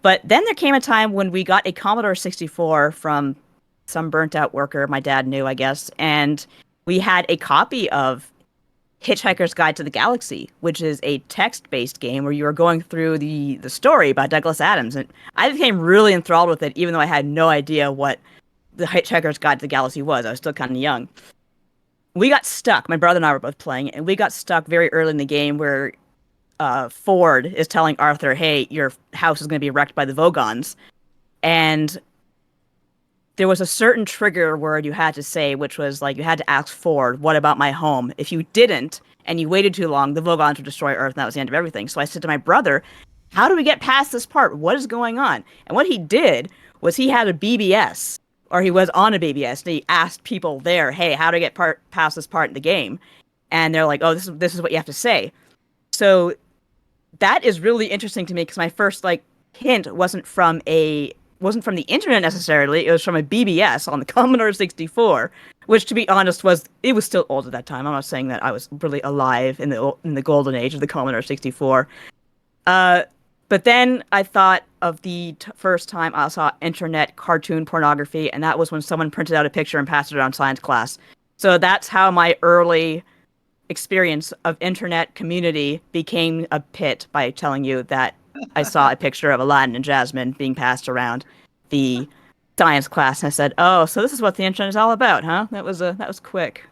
But then there came a time when we got a Commodore 64 from some burnt out worker my dad knew, I guess, and we had a copy of Hitchhiker's Guide to the Galaxy, which is a text-based game where you are going through the story by Douglas Adams. And I became really enthralled with it, even though I had no idea what the Hitchhiker's Guide to the Galaxy was. I was still kind of young. We got stuck. My brother and I were both playing it, and we got stuck very early in the game where Ford is telling Arthur, hey, your house is going to be wrecked by the Vogons. And there was a certain trigger word you had to say, which was like you had to ask Ford, what about my home? If you didn't, and you waited too long, the Vogons would destroy Earth, and that was the end of everything. So I said to my brother, how do we get past this part? What is going on? And what he did was he had a BBS, or he was on a BBS, and he asked people there, hey, how do I get past this part in the game? And they're like, oh, this is what you have to say. So that is really interesting to me because my first like hint wasn't from the internet necessarily. It was from a BBS on the Commodore 64, which, to be honest, was still old at that time. I'm not saying that I was really alive in the golden age of the Commodore 64. But then I thought of the first time I saw internet cartoon pornography, and that was when someone printed out a picture and passed it around science class. So that's how my early experience of internet community became a pit, by telling you that I saw a picture of Aladdin and Jasmine being passed around the science class, and I said, "Oh, so this is what the internet is all about, huh?" That was quick.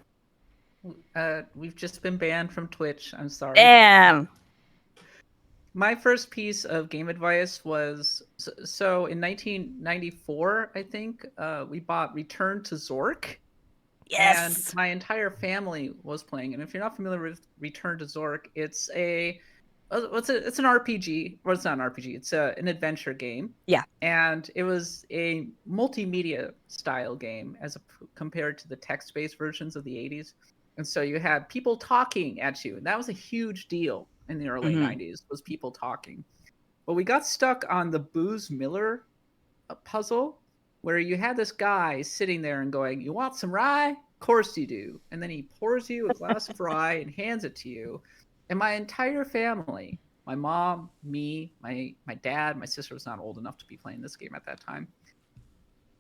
We've just been banned from Twitch. I'm sorry. Damn. My first piece of game advice was so in 1994, I think, we bought Return to Zork. And Yes. my entire family was playing. And if you're not familiar with Return to Zork, it's it's an RPG, or it's not an RPG. It's an adventure game. Yeah. And it was a multimedia style game compared to the text-based versions of the 80s. And so you had people talking at you, and that was a huge deal in the early 90s, was people talking. But we got stuck on the Booze Miller puzzle, where you had this guy sitting there and going, "You want some rye? Of course you do." And then he pours you a glass of rye and hands it to you. And my entire family, my mom, me, my dad, my sister was not old enough to be playing this game at that time,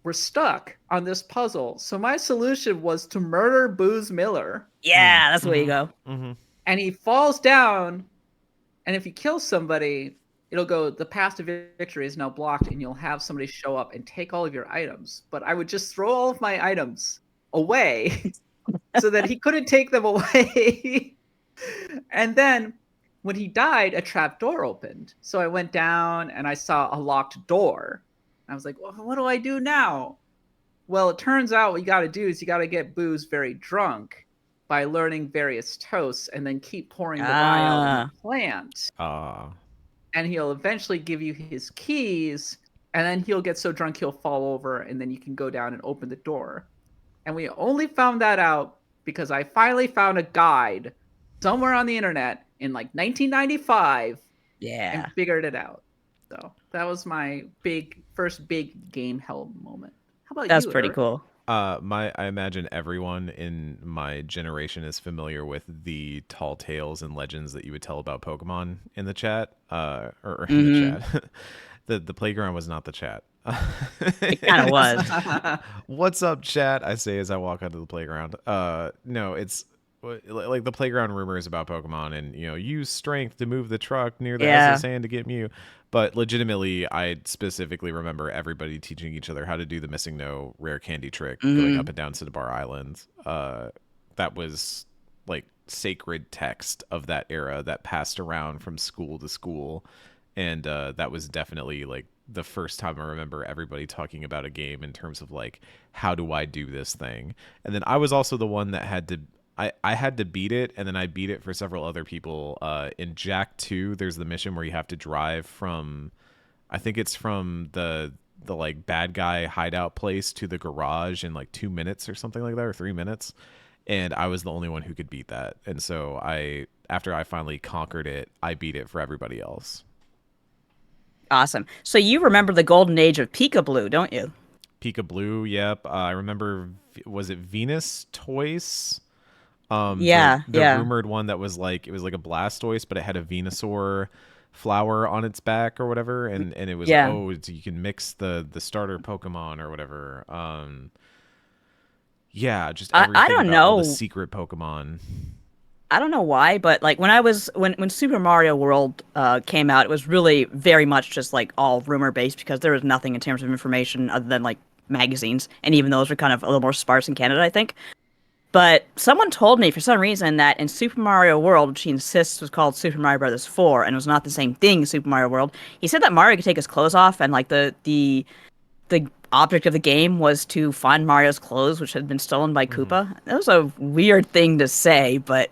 were stuck on this puzzle. So my solution was to murder Booze Miller. Yeah, that's the way you go. And he falls down, and if you kill somebody, it'll go, the path to victory is now blocked, and you'll have somebody show up and take all of your items. But I would just throw all of my items away so that he couldn't take them away. And then when he died, a trap door opened. So I went down and I saw a locked door. I was like, well, what do I do now? Well, it turns out what you got to do is you got to get Booze very drunk by learning various toasts and then keep pouring the rye out in the plant. And he'll eventually give you his keys, and then he'll get so drunk he'll fall over, and then you can go down and open the door. And we only found that out because I finally found a guide somewhere on the internet in like 1995 and figured it out. So that was my first big game hell moment. How about you? That's pretty cool. I imagine everyone in my generation is familiar with the tall tales and legends that you would tell about Pokemon in the chat, or in the chat. The playground was not the chat. It kind of was. What's up, chat? I say as I walk onto the playground. No, it's like the playground rumors about Pokemon, and use strength to move the truck near the SS hand to get Mew. But legitimately, I specifically remember everybody teaching each other how to do the missing no rare candy trick going up and down Cinnabar Island. That was like sacred text of that era that passed around from school to school. And that was definitely like the first time I remember everybody talking about a game in terms of like, how do I do this thing? And then I was also the one that had to, I had to beat it, and then I beat it for several other people. In Jack 2, there's the mission where you have to drive from, I think it's from the like bad guy hideout place to the garage in like 2 minutes or something like that, or 3 minutes. And I was the only one who could beat that. And so after I finally conquered it, I beat it for everybody else. Awesome. So you remember the golden age of Peekaboo, don't you? Peekaboo, yep. I remember, was it Venus Toys? The rumored one that was like, it was like a Blastoise, but it had a Venusaur flower on its back or whatever, and it was you can mix the starter Pokemon or whatever. Just everything I don't about know all the secret Pokemon. I don't know why, but like when Super Mario World came out, it was really very much just like all rumor based, because there was nothing in terms of information other than like magazines, and even those were kind of a little more sparse in Canada, I think. But someone told me for some reason that in Super Mario World, which he insists was called Super Mario Bros. 4 and was not the same thing as Super Mario World, he said that Mario could take his clothes off, and like the object of the game was to find Mario's clothes, which had been stolen by Koopa. That was a weird thing to say, but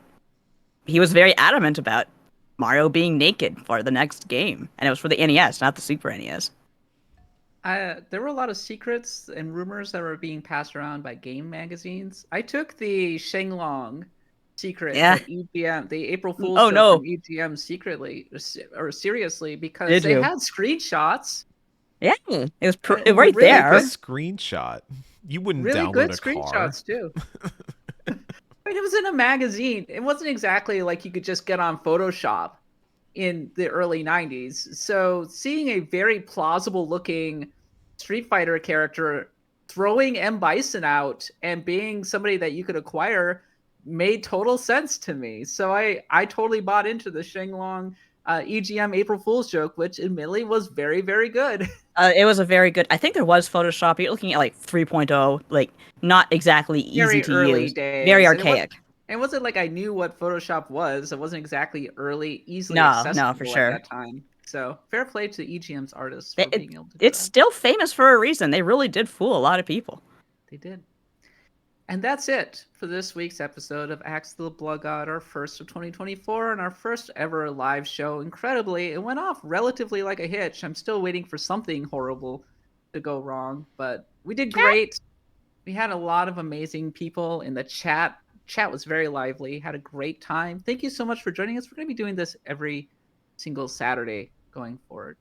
he was very adamant about Mario being naked for the next game, and it was for the NES, not the Super NES. There were a lot of secrets and rumors that were being passed around by game magazines. I took the Shenlong secret that EGM, the April Fool's joke from EGM secretly or seriously, because they had screenshots. Yeah, it was right really there. A screenshot. You wouldn't really download good a screenshots car. too. I mean, it was in a magazine. It wasn't exactly like you could just get on Photoshop in the early 90s. So seeing a very plausible looking Street Fighter character throwing M. Bison out and being somebody that you could acquire made total sense to me. So I totally bought into the Shenlong EGM April Fool's joke, which admittedly was very, very good. It was a very good, I think there was Photoshop. You're looking at like 3.0, like not exactly easy to use. Days. Very archaic. It wasn't like I knew what Photoshop was. It wasn't exactly easily accessible for sure. at that time. So fair play to EGM's artists for being able to do It's still famous for a reason. They really did fool a lot of people. They did. And that's it for this week's episode of Axe the Blood God, our first of 2024 and our first ever live show. Incredibly, it went off relatively like a hitch. I'm still waiting for something horrible to go wrong, but we did great. We had a lot of amazing people in the chat. Chat was very lively, had a great time. Thank you so much for joining us. We're going to be doing this every single Saturday going forward.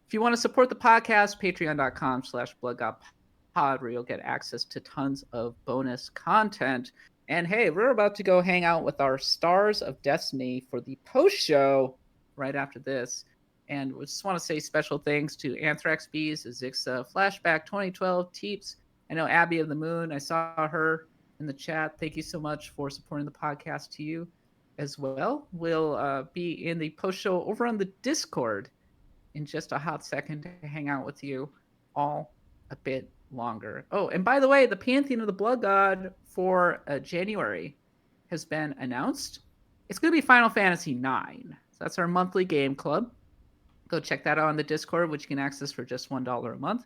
If you want to support the podcast, patreon.com/bloodgodpod, where you'll get access to tons of bonus content. And hey, we're about to go hang out with our Stars of Destiny for the post show right after this. And we just want to say special thanks to Anthrax Bees, Zixa, Flashback 2012, Teeps. I know Abby of the Moon. I saw her in the chat. Thank you so much for supporting the podcast to you as well. We'll be in the post show over on the Discord in just a hot second to hang out with you all a bit longer. Oh, and by the way, the Pantheon of the Blood God for January has been announced. It's going to be Final Fantasy IX. So that's our monthly game club. Go check that out on the Discord, which you can access for just $1 a month.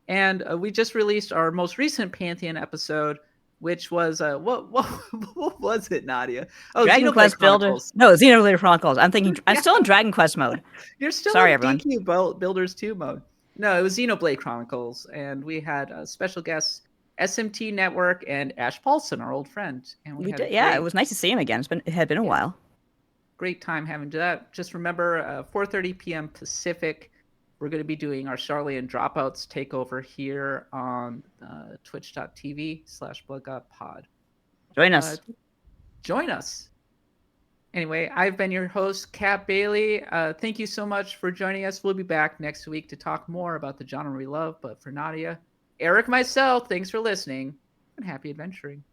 And we just released our most recent Pantheon episode, which was what was it, Nadia? Oh, Dragon Xenoblade Quest Chronicles. Builders. No, Xenoblade Chronicles. I'm thinking. I'm still in Dragon Quest mode. You're still Sorry, in everyone. DQ Builders 2 mode. No, it was Xenoblade Chronicles, and we had special guests SMT Network and Ash Paulson, our old friend. And We did. Yeah, it was nice to see him again. It had been a while. Great time having that. Just remember, 4:30 p.m. Pacific. We're going to be doing our Charlian Dropouts takeover here on twitch.tv/bloodgodpod. Join us. Join us. Anyway, I've been your host, Kat Bailey. Thank you so much for joining us. We'll be back next week to talk more about the genre we love. But for Nadia, Eric, myself, thanks for listening and happy adventuring.